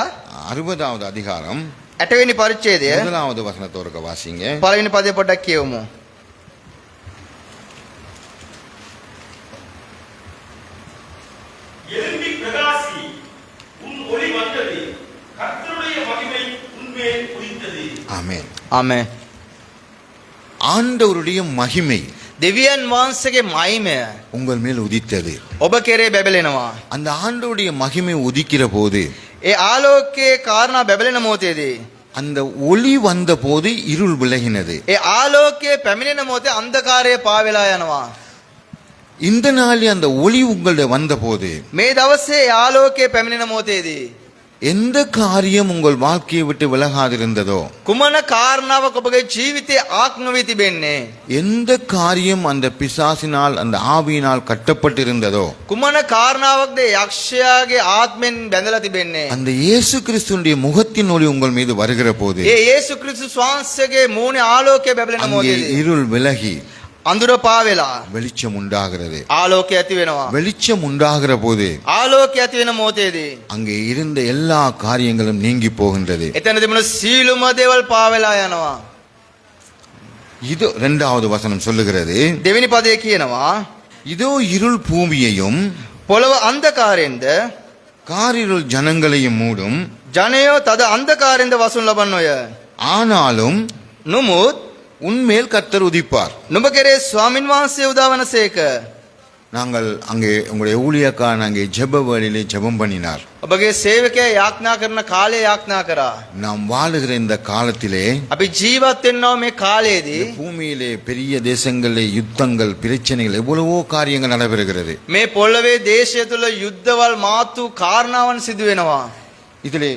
60வது அதிகாரம் 8 වෙනි පරිච්ඡේදය 1வது வசனத்தை ஒருக்க வாசிங்க. පළවෙනි පදය පොඩ්ඩක් කියවමු. எழும்பி பிரகாசி, உன் ஒளி வந்தது, கர்த்தருடைய மகிமை உன்மேல் உதித்தது. ஆமென். ආමෙන්. ஆண்டவருடைய மகிமை දෙවියන් වහන්සේගේ මහිමය உங்கள் மேல் உதித்தது. ඔබ කෙරේ බැබලෙනවා. அந்த ஆண்டவருடைய மகிமை உதிக்கிற போது ඒ ආලෝකයේ කාරණා බැබලෙන මොහොතේදී அந்த ஒளி வந்த போது இருள் விலகினது. ඒ ආලෝකයේ පැමිණෙන මොහොතේ අන්ධකාරය පාවෙලා යනවා. இந்த நாளில் அந்த ஒளி உங்களுடைய வந்த போது මේ දවසේ ආලෝකයේ පැමිණෙන මොහොතේදී எந்த காரியம் உங்கள் வாழ்க்கையை விட்டு விலகாதிருந்ததோ, කුමන කාරණාවක් ඔබගේ ජීවිතයේ ආත්මවි තිබෙන්නේ, எந்த காரியம் அந்த பிசாசினால் அந்த ஆவியினால் கட்டப்பட்டிருந்ததோ, කුමන කාරණාවක්ද යක්ෂයාගේ ආත්මෙන් බැඳලා තිබෙන්නේ, அந்த இயேசு கிறிஸ்துவினுடைய முகத்தின் ஒளி உங்கள் மீது வருகிற போது ඒ යේසු ක්‍රිස්තුස් වහන්සේගේ මූණේ ආලෝකය බැබලෙන அங்கே මොහොතේදී இருள் விலகி අඳුර පාවෙලා வெளிச்சம் உண்டாகிறது. ආලෝකය ඇති වෙනවා. வெளிச்சம் உண்டாகிற போது ආලෝකය ඇති වෙන මොහොතේදී அங்கே இருந்த எல்லா காரியங்களும் நீங்கி போகின்றது. එතන තිබුණු සීලුම දේවල් පාවෙලා යනවා. இது 2வது வசனம் சொல்லுகிறது, දෙවෙනි පදයේ කියනවා இதோ இருள் பூமியையும் පොළව අන්ධකාරයෙන්ද காரிருள் ஜனங்களையும் மூடும், ජනයෝ තද අන්ධකාරයෙන්ද වසුන් ලබන්නෝය. ஆனாலும் නමුත් உன்மேல் கர்த்தர் உதிப்பார். නුඹ කෙරේ ස්වාමින් වහන්සේ උදාවනසේක. நாங்கள் அங்கே உங்களுடைய ஊழியக்காரன் அங்கே ஜெப வேளையிலே ஜெபம் பண்ணினார். ඔබගේ සේවකයා යාඥා කරන කාලේ යාඥා කරා. நாம் வாழுகிற இந்த காலத்திலே අපි ජීවත් වෙනවා මේ කාලයේදී பூமியிலே பெரிய தேசங்களிலே யுத்தங்கள் பிரச்சனைகள் எவ்வளவோ காரியங்கள் நடைபெறுகிறது. මේ පොළවේ දේශය තුළ යුද්ධවල් මාතු කාරණාවන් සිදු වෙනවා. இதிலே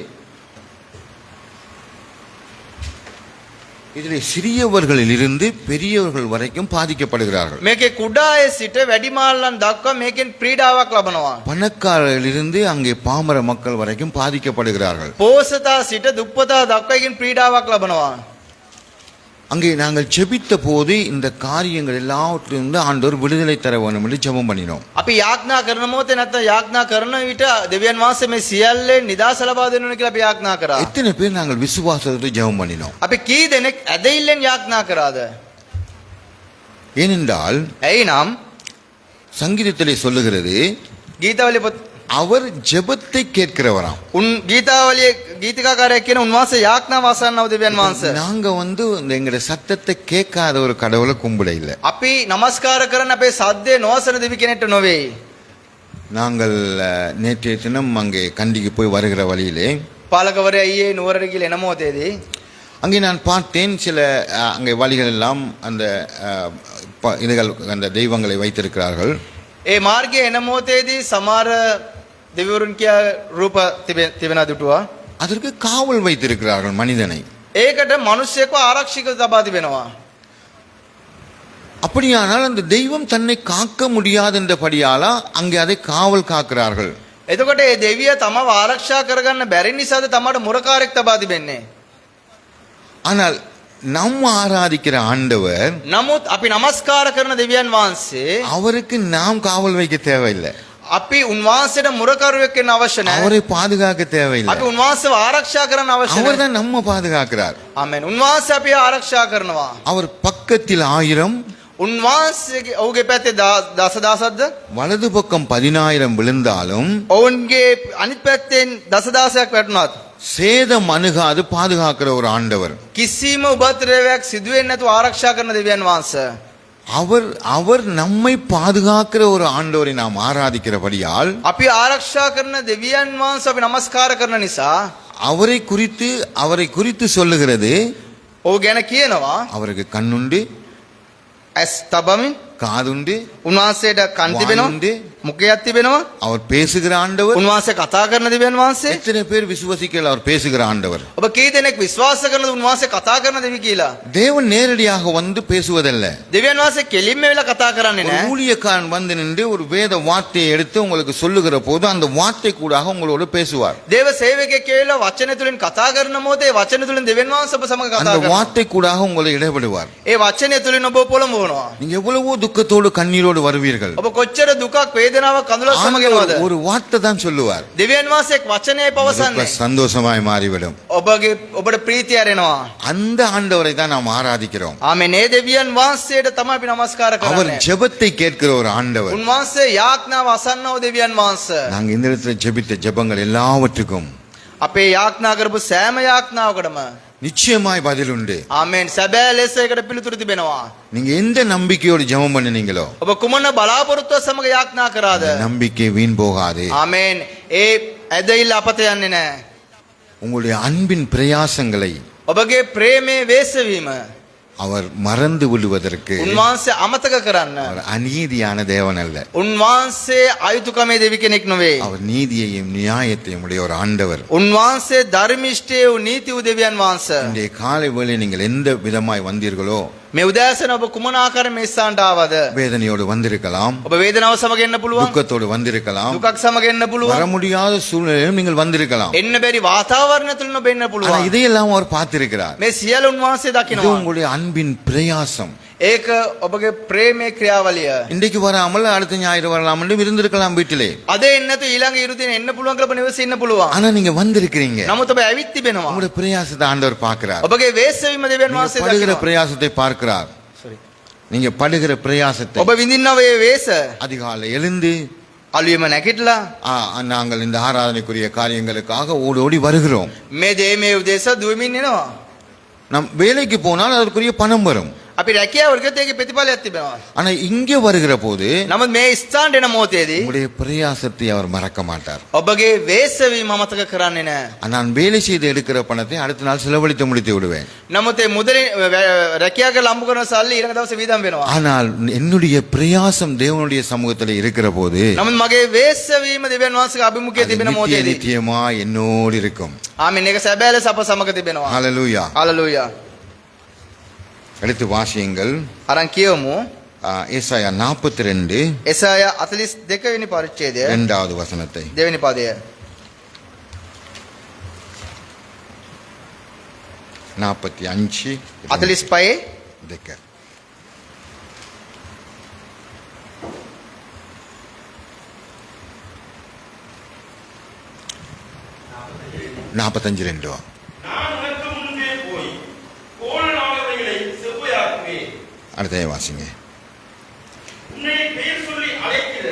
சிறியவர்களிலிருந்து பெரியவர்கள் வரைக்கும் பாதிக்கப்படுகிறார்கள். මේකේ කුඩායේ සිට වැඩිමාල්ලන් දක්වා මේකෙන් පීඩාවක් ලබනවා. பணக்காரர்களிலிருந்து அங்கே பாமர மக்கள் வரைக்கும் பாதிக்கப்படுகிறார்கள். පෝසතා සිට දුප්පතා දක්වා ඒකෙන් පීඩාවක් ලබනවා. அங்கே நாங்கள் ஜெபித்த போது இந்த காரியங்கள் எல்லாவற்றிலிருந்து ஆண்டவர் விடுதலை தர வேண்டும் என்று ஜெபம் பண்ணினோம். අපි යාඥා කරන මොහොතේ නැත්නම් යාඥා කරන විට දෙවියන් වහන්සේ මේ සියල්ලෙන් නිදහස ලබා දෙන්න ඕන කියලා අපි යාඥා කරා. எத்தனை பேர் நாங்கள் விசுவாசத்தை ஜெபம் பண்ணினோம்? අපි කී දෙනෙක් ඇදහිල්ලෙන් යාඥා කරාද? ஏனென்றால் එයිනම් சங்கீதத்திலே சொல்லுகிறது, ගීතවලිය පොත් அவர் ஜெபத்தை கேட்கிறவராம். උන් ගීතාවලියේ ගීතිකාකාරයෙක් කියන උන්වහන්සේ යාඥා වසන්නව දෙවියන් වහන්සේ. நாங்க எங்களுடைய சத்தத்தை கேட்காத ஒரு கடவுளை கும்பிட இல்லை. අපි নমස්කාර කරන අපේ සද්දේ නොවසන දෙවි කෙනෙක්ට නොවේ. நாங்கள் நேற்றைய தினம் அங்கே கண்டிக்கு போய் வருகிற வழியிலே පාලකවරයා ඊයේ නුවරට ගිහලා එන මොහොතේදී அங்கே நான் பார்த்தேன், சில அங்கே வழிகள் எல்லாம் அந்த இதுகள் அந்த தெய்வங்களை வைத்திருக்கிறார்கள். ඒ මාර්ගයේ එන මොහොතේදී සමහර දෙවිවරුන් කියා රූප තිබෙන දුටුවා. அதற்கு காவல் வைத்திருக்கிறார்கள் மனிதனை. ඒකට මිනිස්සෙක්ව ආරක්ෂක තබා තිබෙනවා. அப்படியானால் அந்த தெய்வம் தன்னை காக்க முடியாது என்றபடியாலா அங்கே அதை காவல் காக்கிறார்கள். එතකොට ඒ දෙවිය තමව ආරක්ෂා කරගන්න බැරි නිසාද තමට මුරකාරයෙක් තබා තිබෙන්නේ. ஆனால் நாம் ஆராதிக்கிற ஆண்டவர், නමුත් අපි নমස්කාර කරන දෙවියන් වහන්සේ அவருக்கு நாம் காவல் வைக்க தேவையில்லை. අපි උන්වහන්සේට මුරකරුවෙක් වෙන්න අවශ්‍ය නැහැ. அவரை பாதுகாக்க தேவையில்லை. අපි උන්වහන්සේව ආරක්ෂා කරන්න අවශ්‍ය அவர் නැහැ. தான் நம்ம பாதுகாக்கிறார். ආමෙන්. උන්වහන්සේ අපි ආරක්ෂා කරනවා. அவர் பக்கத்தில் 1000, උන්වහන්සේගේ ඔහුගේ පැත්තේ දසදහසක්ද? வலது பக்கம் 10000 விழுந்தாலும் ඔවුන්ගේ අනිත් පැත්තෙන් දසදහසක් වැටුණත් சேதம் அணுகாது பாதுகாக்கிற ஒரு ஆண்டவர். කිසිම උපද්‍රවයක් සිදු වෙන්නේ නැතුව ආරක්ෂා කරන දෙවියන් වහන්සේ. அவர் நம்மை பாதுகாக்கிற ஒரு ஆண்டவரை நாம் ஆராதிக்கிறபடியால் අපි ආරක්ෂා කරන දෙවියන් වහන්සේ අපි নমස්කාර කරන නිසා அவரை குறித்து சொல்லுகிறது, ඔහු ගැන කියනවා அவருக்கு கண்ணுண்டு, ඇස් තබමින්, காதுண்டு, උන්වහන්සේට කන් තිබෙනවා, வாயுண்டு, මුඛයක් තිබෙනවා, அவர் பேசுகிற ஆண்டவர். උන්වහන්සේ කතා කරන දෙවියන් වහන්සේ. எத்தனை பேர் விசுவாசிக்கல அவர் பேசுகிற ஆண்டவர்? ඔබ කී දෙනෙක් විශ්වාස කරනද උන්වහන්සේ කතා කරන දෙවි කියලා? தேவன் நேரடியாக வந்து பேசுவதல்ல. දෙවියන් වහන්සේ කෙලින්ම වෙලා කතා කරන්නේ ஒரு නැහැ. ஊழியக்காரன் வந்து நின்று ஒரு வேத வார்த்தையை எடுத்து உங்களுக்கு சொல்லுகிற போது அந்த வார்த்தை கூடாக உங்களோடு பேசுவார். දේව සේවකයෙක් කියලා වචන තුලින් කතා කරන මොහොතේ වචන තුලින් දෙවියන් වහන්සේ ඔබ සමග කතා அந்த කරනවා. வார்த்தை கூடாக உங்களை இடைபடுவார். ඒ වචනය තුලින් ඔබ පොළඹවනවා. நீங்க எவ்வளவோ துக்கத்தோடு கண்ணீரோடு வருவீர்கள். ඔබ කොච්චර දුකක් වේදනාවක් කඳුලක් සමග එනවද? ஆண்டவர் ஒரு வார்த்தை தான் சொல்லுவார். දෙවියන් වහන්සේ වචනයයි පවසන්නේ. துக்கம் சந்தோஷமாய் மாறிவிடும். ඔබට ප්‍රීතිය ඇරෙනවා. அந்த ஆண்டவரை தான் நாம் ஆராதிக்கிறோம். ආමෙන්. ඒ දෙවියන් වහන්සේට තමයි අපි নমස්කාර அவர் කරන්නේ. ஜெபத்தை கேட்கிற ஒரு ஆண்டவர். උන්වහන්සේ යාඥාව අසන්නව දෙවියන් වහන්සේ. நாங்க இந்த இடத்துல ஜெபித்த ஜெபங்கள் எல்லாவற்றுக்கும் අපේ යාඥා කරපු සෑම යාඥාවකටම நிச்சயமாய் பதில் உண்டு. ආමෙන්. සැබෑ ලෙස ඒකට පිළිතුරු තිබෙනවා. நீங்க எந்த நம்பிக்கையோடு ஜெபம் பண்ணினீங்களோ ඔබ කුමන බලාපොරොත්තුව සමග යාඥා කරාද? நம்பிக்கை வீண் போகாது. ආමෙන්. ඒ ඇදහිල්ල අපත යන්නේ නැහැ. உங்களுடைய அன்பின் பிரயாசங்களை ඔබගේ ප්‍රේමයේ වේසවීම அவர் மறந்து விடுவதற்கு උන්වහන්සේ අමතක කරන්න. அவர் அநீதியான தேவன் அல்ல. උන්වහන්සේ අයුතුකමේ දෙවි කෙනෙක් නොවේ. அவர் நீதியையும் நியாயத்தையும் உடைய ஒரு ஆண்டவர். උන්වහන්සේ ධර්මිෂ්ඨයේ වූ නීති වූ දෙවියන් වහන්සේ. இன்றைய காலை வேளை நீங்கள் எந்த விதமாய் வந்தீர்களோ මේ උදෑසන ඔබ කුමන ආකාරයෙන් මේ ස්ථානට ආවද? வேதனையோடு வந்திருக்கலாம், ඔබ වේදනාව සමග එන්න පුළුවන්. துக்கத்தோடு வந்திருக்கலாம், දුකක් සමග එන්න வர පුළුවන්. முடியாத சூழ்நிலையிலும் நீங்கள் வந்திருக்கலாம். එන්න බැරි වාතාවරණ තුලින් ඔබ එන්න ஆனா පුළුවන්. இதையெல்லாம் அவர் பார்த்திருக்கிறார். මේ සියලු උන්වහන්සේ இது දකිනවා. உங்களுடைய அன்பின் பிரயாசம். ඒක ඔබගේ ප්‍රේමයේ ක්‍රියාවලිය. இன்றைக்கு வராமல் அடுத்த ஞாயிறு வரலாம் என்று இருந்திருக்கலாம் வீட்டிலே. අද එන්න නැතු ඊළඟ ඉරුදින එන්න පුළුවන් කියලා ඔබ නිවසේ ඉන්න පුළුවන්. ஆனா நீங்க வந்திருக்கிறீங்க. නමුත් ඔබ ඇවිත් තිබෙනවා. உங்களுடைய பிரயாசத்தை ஆண்டவர் பார்க்கிறார். ඔබගේ වේසවීම දෙවියන් நீங்க වහන්සේ படுகிற දකිනවා. பிரயாசத்தை பார்க்கிறார். நீங்க படுகிற பிரயாசத்தை ඔබ විඳින්නව මේ වේස அதிகாலை எழுந்து අලුයම නැගිටලා நாங்கள் இந்த ஆராதனைக்குரிய காரியங்களுக்காக ஓடி வருகிறோம். මේ දේ මේ උදේස දුවමින් එනවා. நம் வேலைக்கு போனால் அதற்குரிய பணம் வரும். අපි රැකියාවට ගියොත් ඒකේ ප්‍රතිඵලයක් තිබෙනවා. ஆனா இங்கே வருகிற போது නමුත් මේ ස්ථානට එන මොහොතේදී உங்களுடைய பிரயாசத்தை அவர் மறக்க மாட்டார். ඔබගේ වේසවීම අමතක කරන්නේ නැහැ. நான் வேலை செய்து எடுக்கிற பணத்தை அடுத்த நாள் செலவழித்து முடித்து விடுவேன். නමුත් ඒ මුදලින් රැකියාවක ලම්බු කරන සල්ලි ඊළඟ දවසේ වීදම් වෙනවා. ஆனால் என்னுடைய பிரயாசம் தேவனுடைய சமூகத்தில் இருக்கிற போது නමුත් මගේ වේසවීම දෙවියන් වහන්සේගේ අභිමුඛයේ அது තිබෙන நித்திய මොහොතේදී நித்தியமா என்னோடு இருக்கும். ආමෙන්. ඒක සැබෑ ලෙස අප සමග තිබෙනවා. ஹalleluya. හalleluya. அடுத்து வாசியுங்கள். අරන් කියවමු. ஏசாயா 42 එසායා 42 වෙනි පරිච්ඡේදය இரண்டாவது வசனத்தை. දෙවෙනි පදය. 45 45 දෙක. 45 நான் உனக்கு முன்பே போய் கோணலானவைகளை செவ்வையாக்குவேன். அடுத்த வாசிங்க. உன்னை பெயர் சொல்லி அழைக்கிற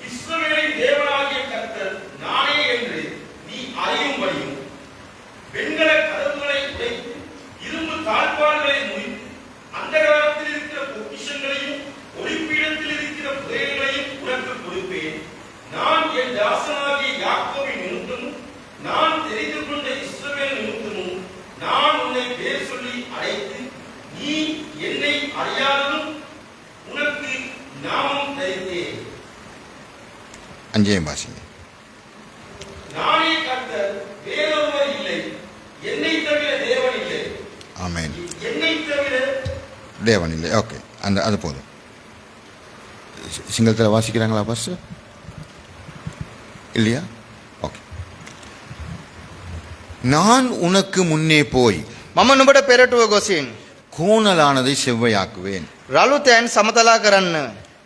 இஸ்ரவேலின் தேவனாகிய கர்த்தர் நானே என்று நீ அறியும்படியும் வெண்கல கதவுகளை உடைத்து இரும்பு தாழ்பாள்களை முறித்து அந்தகாரத்தில் இருக்கிற பொக்கிஷங்களையும் ஒளிப்பீடத்தில் இருக்கிற புதையல்களையும் உனக்கு கொடுப்பேன். நான் என் தாசனாகிய யாக்கோபின் நிமித்தமும் நான் தெரிந்து கொண்ட இஸ்ரவேல் நிமித்தமும் நான் உன்னை பேர் சொல்லி அழைத்து நீ என்னை அறியாததும் உனக்கு நாமம் தரித்தேன். 5 வாசிங்க. நானே கர்த்தர், வேறொருவர் இல்லை. என்னை தவிர தேவன் இல்லை. ஆமென். என்னை தவிர தேவன் இல்லை. ஓகே, அது போதும். சிங்களத்தில் வாசிக்கிறாங்களா பஸ் இல்லையா? ஓகே. நான் உனக்கு முன்னே போய் මම නුඹට පෙරටුව ගොසින් கோணலானதை செவ்வையாக்குவேன். රළු තැන් සමතලා කරන්න.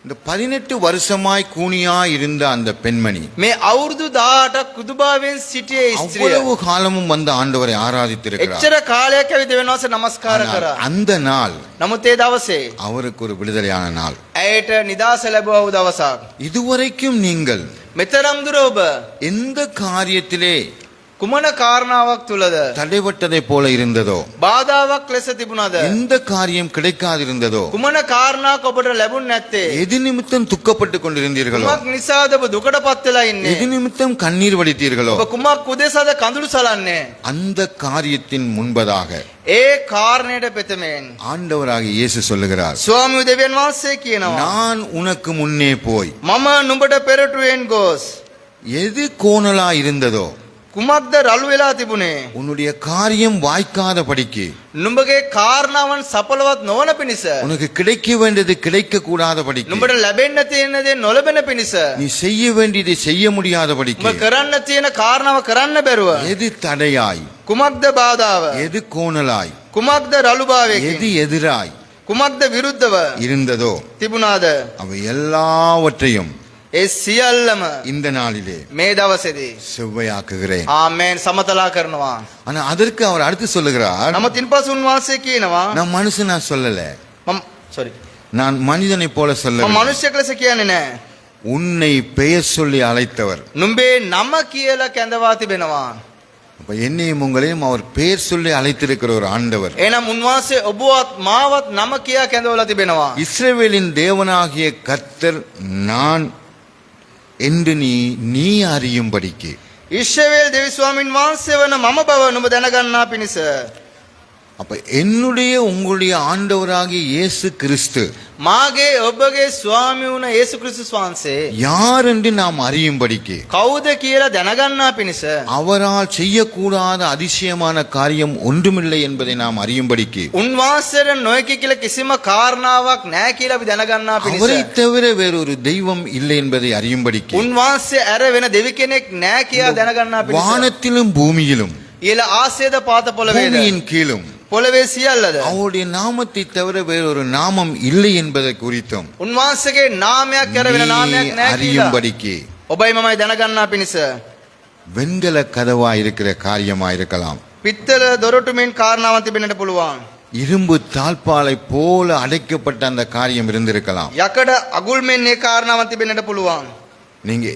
இந்த 18 வருஷமாய் கூனியாய் இருந்த அந்த பெண்மணி මේ අවුරුදු 18ක් කුදුභාවයෙන් සිටියේ ස්ත්‍රිය அவ்வளவு காலமும் வந்து ஆண்டவரை ஆராதித்திருக்கிறார். එච්චර කාලයක් ඇවිත් දෙවියන් වහන්සේ නමස්කාර ஆனால் කරා. அந்த நாள் නමුත් ඒ දවසේ அவருக்கு ஒரு விடுதலையான நாள். ඇයට නිදාස ලැබුවා වූ දවසක්. இதுவரைக்கும் நீங்கள் මෙතරම් දුර ඔබ எந்த காரியத்திலே කුමන කාරණාවක් තුලද தடைப்பட்டதை போல இருந்ததோ, බාධාවක් ලෙස තිබුණාද? எந்த காரியம் கிடைக்காதிருந்ததோ, කුමන කාරණාවක් ඔබට ලැබුණ නැත්තේ? எது நிமித்தம் துக்கப்பட்டு கொண்டிருந்தீர்களோ, කුමක් නිසාද ඔබ දුකටපත් වෙලා ඉන්නේ? எது நிமித்தம் கண்ணீர் வடித்தீர்களோ, ඔබ කුමක් උදෙසාද කඳුළු සලන්නේ? அந்த காரியத்தின் முன்பதாக ඒ කාරණයට පෙතමෙන් ஆண்டவராகிய இயேசு சொல்லுகிறார், ස්වාමී දෙවියන් වහන්සේ කියනවා நான் உனக்கு முன்னே போய் මම නුඹට පෙරටුවෙන් ගොස් எது கோணலா இருந்ததோ, කුමක්ද රළු වෙලා තිබුණේ? உன்னுடைய காரியம் வாய்க்காத படிக்கு, නුඹගේ කාරණාවන් සඵලවත් නොවන පිණිස, உனக்கு கிடைக்க வேண்டியது கிடைக்க கூடாத படிக்கு, නුඹට ලැබෙන්න තියෙන දේ නොලැබෙන පිණිස, நீ செய்ய வேண்டியதை செய்ய முடியாத படிக்கு, උඹ කරන්න තියෙන කාරණාව කරන්න බැරුව எது தடையாய், කුමක්ද බාධාව? எது கோணலாய், කුමක්ද රළුභාවයකින්? எது எதிராய் කුමක්ද විරුද්ධව இருந்ததோ තිබුණාද? அவை எல்லாவற்றையும் ඒ සියල්ලම இந்த நாளிலே මේ දවසේදී செவ்வையாக்குகிறேன். ආමේන් සමතලා කරනවා. ஆனா அதற்கு அவர் அடுத்து சொல்லுகிறார், නමුත් ඉන්පසු උන්වහන්සේ කියනවා நான் மனுஷனா சொல்லல, මම sorry நான் மனிதனை போல මම சொல்லல, මිනිස්සෙක් ලෙස කියන්නේ නැහැ. உன்னை பெயர் சொல்லி அழைத்தவர். නුඹේ නම කියලා කැඳවා තිබෙනවා. அப்ப என்னையும் உங்களையும் அவர் பெயர் சொல்லி அழைத்திருக்கிற ஒரு ஆண்டவர். එහෙනම් උන්වහන්සේ ඔබවත් මාවත් නම කියා කැඳවලා තිබෙනවා. இஸ்ரவேலின் தேவனாகிய கர்த்தர் நான் என்று நீ அறியும்படிக்கு. ඊශ්‍රායෙල් දෙවි ස්වාමින් වහන්සේ වන මම බව නුඹ දැනගන්නා පිණිස. அப்ப என்னுடைய உங்களுடைய ஆண்டவராகிய இயேசு கிறிஸ்து මාගේ ඔබගේ ස්වාමී වුණ යේසු ක්‍රිස්තුස් වහන්සේ யார் என்று நாம் அறியும்படிக்கு, කවුද කියලා දැනගන්නා පිණිස, அவரால் செய்யக்கூடாத அதிசயமான காரியம் ஒன்றுமில்லை என்பதை நாம் அறியும்படிக்கு, උන්වහන්සේට නොයකි කියලා කිසිම කාරණාවක් නැහැ කියලා අපි දැනගන්නා அவரை පිණිස, தவிர வேறொரு தெய்வம் இல்லை என்பதை அறியும்படிக்கு, උන්වහන්සේ ඇර වෙන දෙවි කෙනෙක් නැහැ කියලා දැනගන්නා පිණිස, வானத்திலும் பூமியிலும் ඊළ ආසේද පාත පොළවේද பூமியின் கீழும் පොළවේ සියල්ලද அவருடைய நாமத்தை தவிர வேறொரு நாமம் இல்லை என்பதை குறித்தும் උන්වහන්සේගේ නාමයක් ඇර වෙන නාමයක් நீ නැහැ කියලා அறியும்படிக்கு ඔබයි මමයි දැනගන්නා පිණිස, வெண்கல கதவா இருக்கிற காரியமா இருக்கலாம், පිත්තල දොරටු මෙන් කාරණාවක් තිබෙන්නට පුළුවන්, இரும்பு தாழ்பாலை போல அடைக்கப்பட்ட அந்த காரியம் இருந்திருக்கலாம். යකඩ අගුල් මෙන් මේ කාරණාවක් තිබෙන්නට පුළුවන්. நீங்க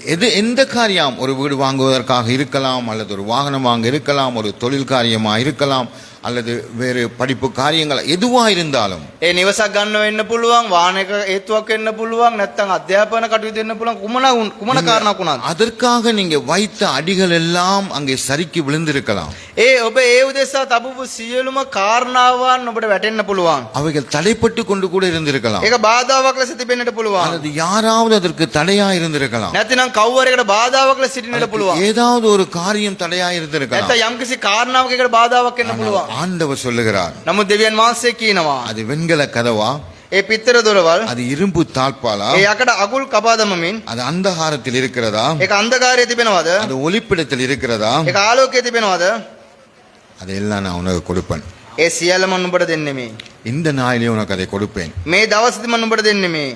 எந்த காரியம், ஒரு வீடு வாங்குவதற்காக இருக்கலாம், அல்லது ஒரு வாகனம் வாங்க இருக்கலாம், ஒரு தொழில் காரியமா இருக்கலாம், அல்லது வேறு படிப்பு காரியங்கள் எதுவா இருந்தாலும் ඒ නිවසක් ගන්න වෙන්න පුළුවන්, වාහනයක හේතුවක් වෙන්න පුළුවන්, නැත්නම් අධ්‍යාපන කටයුතු වෙන්න පුළුවන්, කුමන කාරණාවක් වුණත් அதற்காக நீங்க வைத்த அடிகள் எல்லாம் அங்கே சறுக்கி விழுந்திருக்கலாம். ඒ ඔබ ඒ උදෙසා තබපු සියලුම කාරණාවන් ඔබට වැටෙන්න පුළුවන්. அவைகள் தடைப்பட்டு கொண்டு கூட இருந்திருக்கலாம், ඒක බාධාවක් ලෙස තිබෙන්නට පුළුවන්. அல்லது யாராவது அதற்கு தடையா இருந்திருக்கலாம், නැත්නම් කවුවරයකට බාධාවක් ලෙස සිටින්නට පුළුවන්. ஏதாவது ஒரு காரியம் தடையா இருந்திருக்கலாம். නැත්නම් යම්කිසි කාරණාවකකට බාධාවක් වෙන්න පුළුවන්. ஆண்டவர் சொல்லுகிறார், නමුත් දෙවියන් වහන්සේ කියනවා அது வெண்கல கதவா, ඒ පිත්තර දොරවල්, அது இரும்பு தாழ்பாலா, ඒ යකඩ අගුල් කපා දමමින්, அது அந்தகாரத்தில் இருக்கிறதா, ඒක අන්ධකාරයේ තිබෙනවද, அது ஒளிப்பிடத்தில் இருக்கிறதா, ඒක ආලෝකයේ තිබෙනවද, அதையெல்லாம் நான் உனக்கு கொடுப்பேன். ඒ සියල්ලම නුඹට දෙන්නෙමි. இந்த நாளிலே உனக்கு அதை கொடுப்பேன். මේ දවසේදී මම නුඹට දෙන්නෙමි.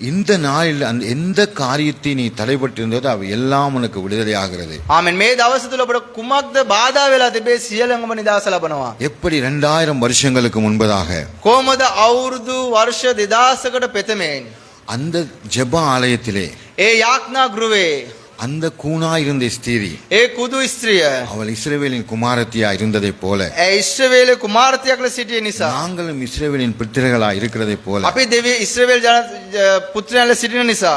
இந்த நாளில் அந்த எந்த காரியத்தை நீ தடைபட்டிருந்ததோ அவை எல்லாம் உனக்கு விடுதலையாகிறது. ආමෙන්. මේ දවස තුල ඔබට කුමක්ද බාධා වෙලා තිබේ සියල්ලම නිදාස ලබනවා. எப்படி 2000 வருஷங்களுக்கு முன்பதாக කොහොමද අවුරුදු වර්ෂ 2000කට පෙතමෙන් அந்த ஜெப ஆலயத்திலே ඒ යාඥා ගෘහේ அந்த கூனா இருந்த ஸ்திரீ, ඒ කුදු ස්ත්‍රිය அவள் இஸ்ரவேலின் குமாரத்தியா இருந்ததை போல, ඒ ඊශ්‍රායෙල් කුමාරතියක් ලෙස සිටිය නිසා, நாங்களும் இஸ்ரவேலின் பித்திரர்களா இருக்கிறதை போல, අපි දෙවි ඊශ්‍රායෙල් පුත්‍රයන් ලෙස සිටින නිසා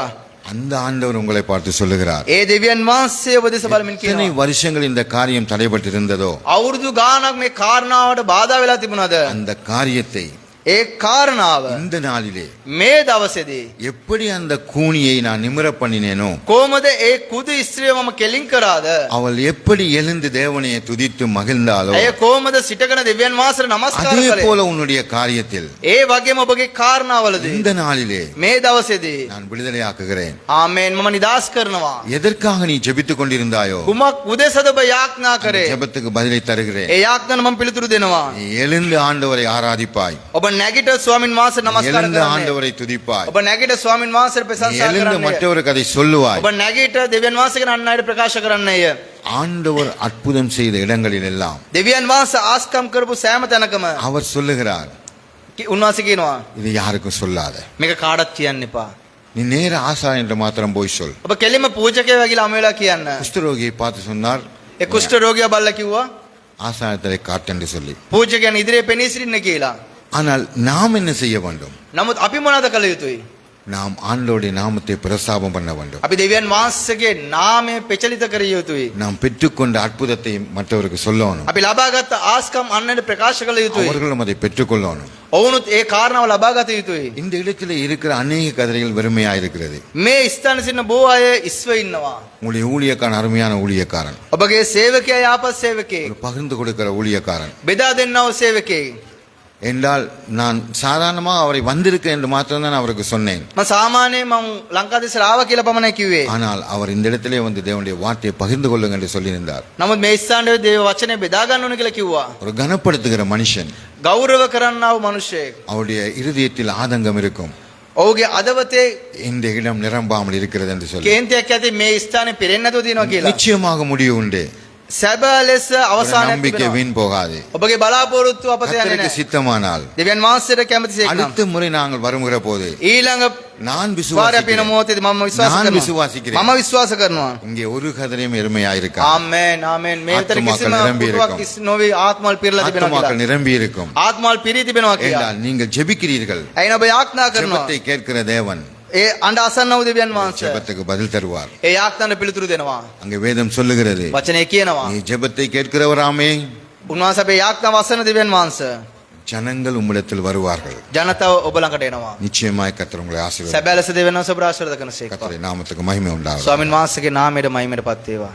அந்த ஆண்டவர் உங்களை பார்த்து சொல்லுகிறார், ඒ දෙවියන් වහන්සේ ඔබ දෙස බලමින් எத்தனை කියනවා வருஷங்கள் இந்த காரியம் தடைபட்டிருந்ததோ අවුරුදු ගාණක් මේ කාරණාවට බාධා වෙලා තිබුණාද, அந்த காரியத்தை ඒ කාරණාව இந்த நாளிலே මේ දවසේදී எப்படி அந்த கூனியை நான் நிமிர பண்ணினேனோ, කොහොමද ඒ කුදු ස්ත්‍රිය මම කෙලින් කරාද, அவள் எப்படி எழுந்து தேவனையை துதித்து மகிழ்ந்தாளோ, ඇය කොහොමද සිටගෙන දෙවියන් වහන්සේට නමස්කාර அதே කළේ, போல உன்னுடைய காரியத்தில் ඒ වගේම ඔබගේ කාරණාවලදී இந்த நாளிலே මේ දවසේදී நான் விடுதலையாக்குகிறேன். ආමේන් මම නිදාස් කරනවා. எதற்காக நீ ஜெபித்துக் கொண்டிருந்தாயோ කුමක් උදෙසද ඔබ යාඥා அந்த කරේ, ஜெபத்துக்கு பதிலை தருகிறேன். ඒ යාඥාන මම පිළිතුරු දෙනවා. நீ எழுந்து ஆண்டவரை ஆராதிப்பாய். ඔබ ඔබ නැගිට ස්වාමින් වහන්සේ නමස්කාර எழுந்து කරන්න. ஆண்டவரை துதிப்பாய். ඔබ නැගිට ස්වාමින් වහන්සේට நீ ප්‍රශංසා எழுந்து කරන්න. மற்றவருக்கு அதை சொல்லுவாய். ඔබ නැගිට දෙවියන් වහන්සේ ගැන අන් අයට ප්‍රකාශ කරන්නේය. ஆண்டவர் அற்புதம் செய்த இடங்களில் எல்லாம் දෙවියන් වහන්සේ ආස්කම් කරපු සෑම තැනකම அவர் சொல்லுகிறார், උන්වහන්සේ කියනවා இது யாருக்கும் சொல்லாத. මේක කාටවත් කියන්න එපා. நீ நேர ஆசாரியன்ற மாத்திரம் போய் சொல். ඔබ කෙලින්ම පූජකයා වගේ ළම වෙලා කියන්න. குஷ்டரோகியை பார்த்து சொன்னார், ඒ කුෂ්ඨ රෝගියා බල්ලා කිව්වා ஆசாரியத்தை காட்டென்று சொல்லி. පූජකයන් ඉදිරියේ පෙනී සිටින්න කියලා. ஆனால் நாம் என்ன செய்ய வேண்டும்? නමුත් අපි මොනවද කළ යුතුයි? நாம் ஆண்டவருடைய நாமத்தை பிரஸ்தாபம் பண்ண வேண்டும். අපි දෙවියන් වහන්සේගේ නාමය ප්‍රචලිත කර යුතුයි. நாம் பெற்றுக்கொண்ட அற்புதத்தை மற்றவருக்கு சொல்லணும். අපි ලබාගත් ආස්කම් අන්නට ප්‍රකාශ කළ යුතුයි. அவர்களும் அதை பெற்றுக்கொள்ளணும். ඔවුනුත් ඒ කාරණාව ලබාගත යුතුයි. இந்த இடத்துல இருக்கிற அநேக கதிரைகள் வெறுமையா இருக்கிறது. මේ ස්ථානයේ සිටින බොහෝ අය ඉස්ව ඉන්නවා. உங்களுடைய ஊழியக்காரன் அருமையான ஊழியக்காரன், ඔබගේ සේවකයා යාපත් සේවකයෙක්. ஒரு பகிர்ந்து கொடுக்கிற ஊழியக்காரன் බෙදා දෙන්නව සේවකයෙක්. என்றால் நான் சாதாரணமாக அவரை வந்திருக்கேன் என்று மாத்திரம்தான் அவருக்கு சொன்னேன். මම සාමාන්‍යයෙන් මම ලංකාදේශ ආවා කියලා පමණයි කිව්වේ. ஆனால் அவர் இந்த இடத்திலே வந்து தேவனுடைய வார்த்தையை பகிர்ந்து கொள்ளுங்க என்று சொல்லியிருந்தார். නමුත් මේ ස්ථානයේ දේව වචනේ බෙදා ගන්න ඕන කියලා කිව්වා. ஒரு கனப்படுத்துகிற மனுஷன், ගෞරව කරන්නා වූ මිනිසෙක්. அவருடைய இருதயத்தில் ஆதங்கம் இருக்கும், ඔහුගේ අදවතේ இந்த இடம் நிரம்பாமல் இருக்கிறது என்று சொல்லி. කේන්තියක් ඇති මේ ස්ථානේ පිරෙන්නේ නැතුව තියෙනවා කියලා. நிச்சயமாக முடிவு உண்டு. සැබෑ ලෙස ஒரு අවසානයක් நம்பிக்கை තිබෙනවා. வீண் போகாது. ඔබගේ බලාපොරොත්තු අපත යන්නේ கர்த்தருக்கு නැහැ. சித்தமானால் දෙවියන් වහන්සේට කැමතිසේක නම් அடுத்த முறை நாங்கள் வருகிற போது ඊළඟ நான் වාරය පින விசுவாசிக்கிறேன், මොහොතේදී මම විශ්වාස நான் කරනවා. விசுவாசிக்கிறேன். මම විශ්වාස කරනවා. இங்கே ஒரு கதிரையும் எருமையா இருக்கா? ආමේන් ආමේන්. මේ විතර ආත්මාக்கள் කිසිම නිරම්බී පුටුවක් இருக்கும். කිසි නොවේ ආත්මවල පිරලා තිබෙනවා ஆத்துமாக்கள் කියලා. நிரம்பி இருக்கும். ආත්මවල පිරී තිබෙනවා කියලා. என்றால் நீங்கள் ஜெபிக்கிறீர்கள், එයින් ඔබ යාඥා කරනවා. ஜெபத்தை கேட்கிற தேவன் ඒ අඬ අසන්න වූ දෙවියන් වහන්සේ ஜெபத்துக்கு பதில் தருவார். ඒ යාඥාට පිළිතුරු දෙනවා. அங்கே வேதம் சொல்லுகிறது, වචනේ කියනවා. நீ ஜெபத்தை கேட்கிறவராமே උන්වහන්සේ අපේ යාඥාව අසන දෙවියන් වහන්සේ ஜனங்கள் உம்மிடத்தில் வருவார்கள். ජනතාව ඔබ ළඟට එනවා. நிச்சயமாய் கர்த்தர் உங்களை ஆசீர்வதிப்பார். සැබෑ ලෙස දෙවියන් වහන්සේ ඔබ ආශිර්වාද කරනසේක. கர்த்தருடைய நாமத்துக்கு மகிமை உண்டாகும். ස්වාමින් වහන්සේගේ නාමයට මහිමයටපත් වේවා.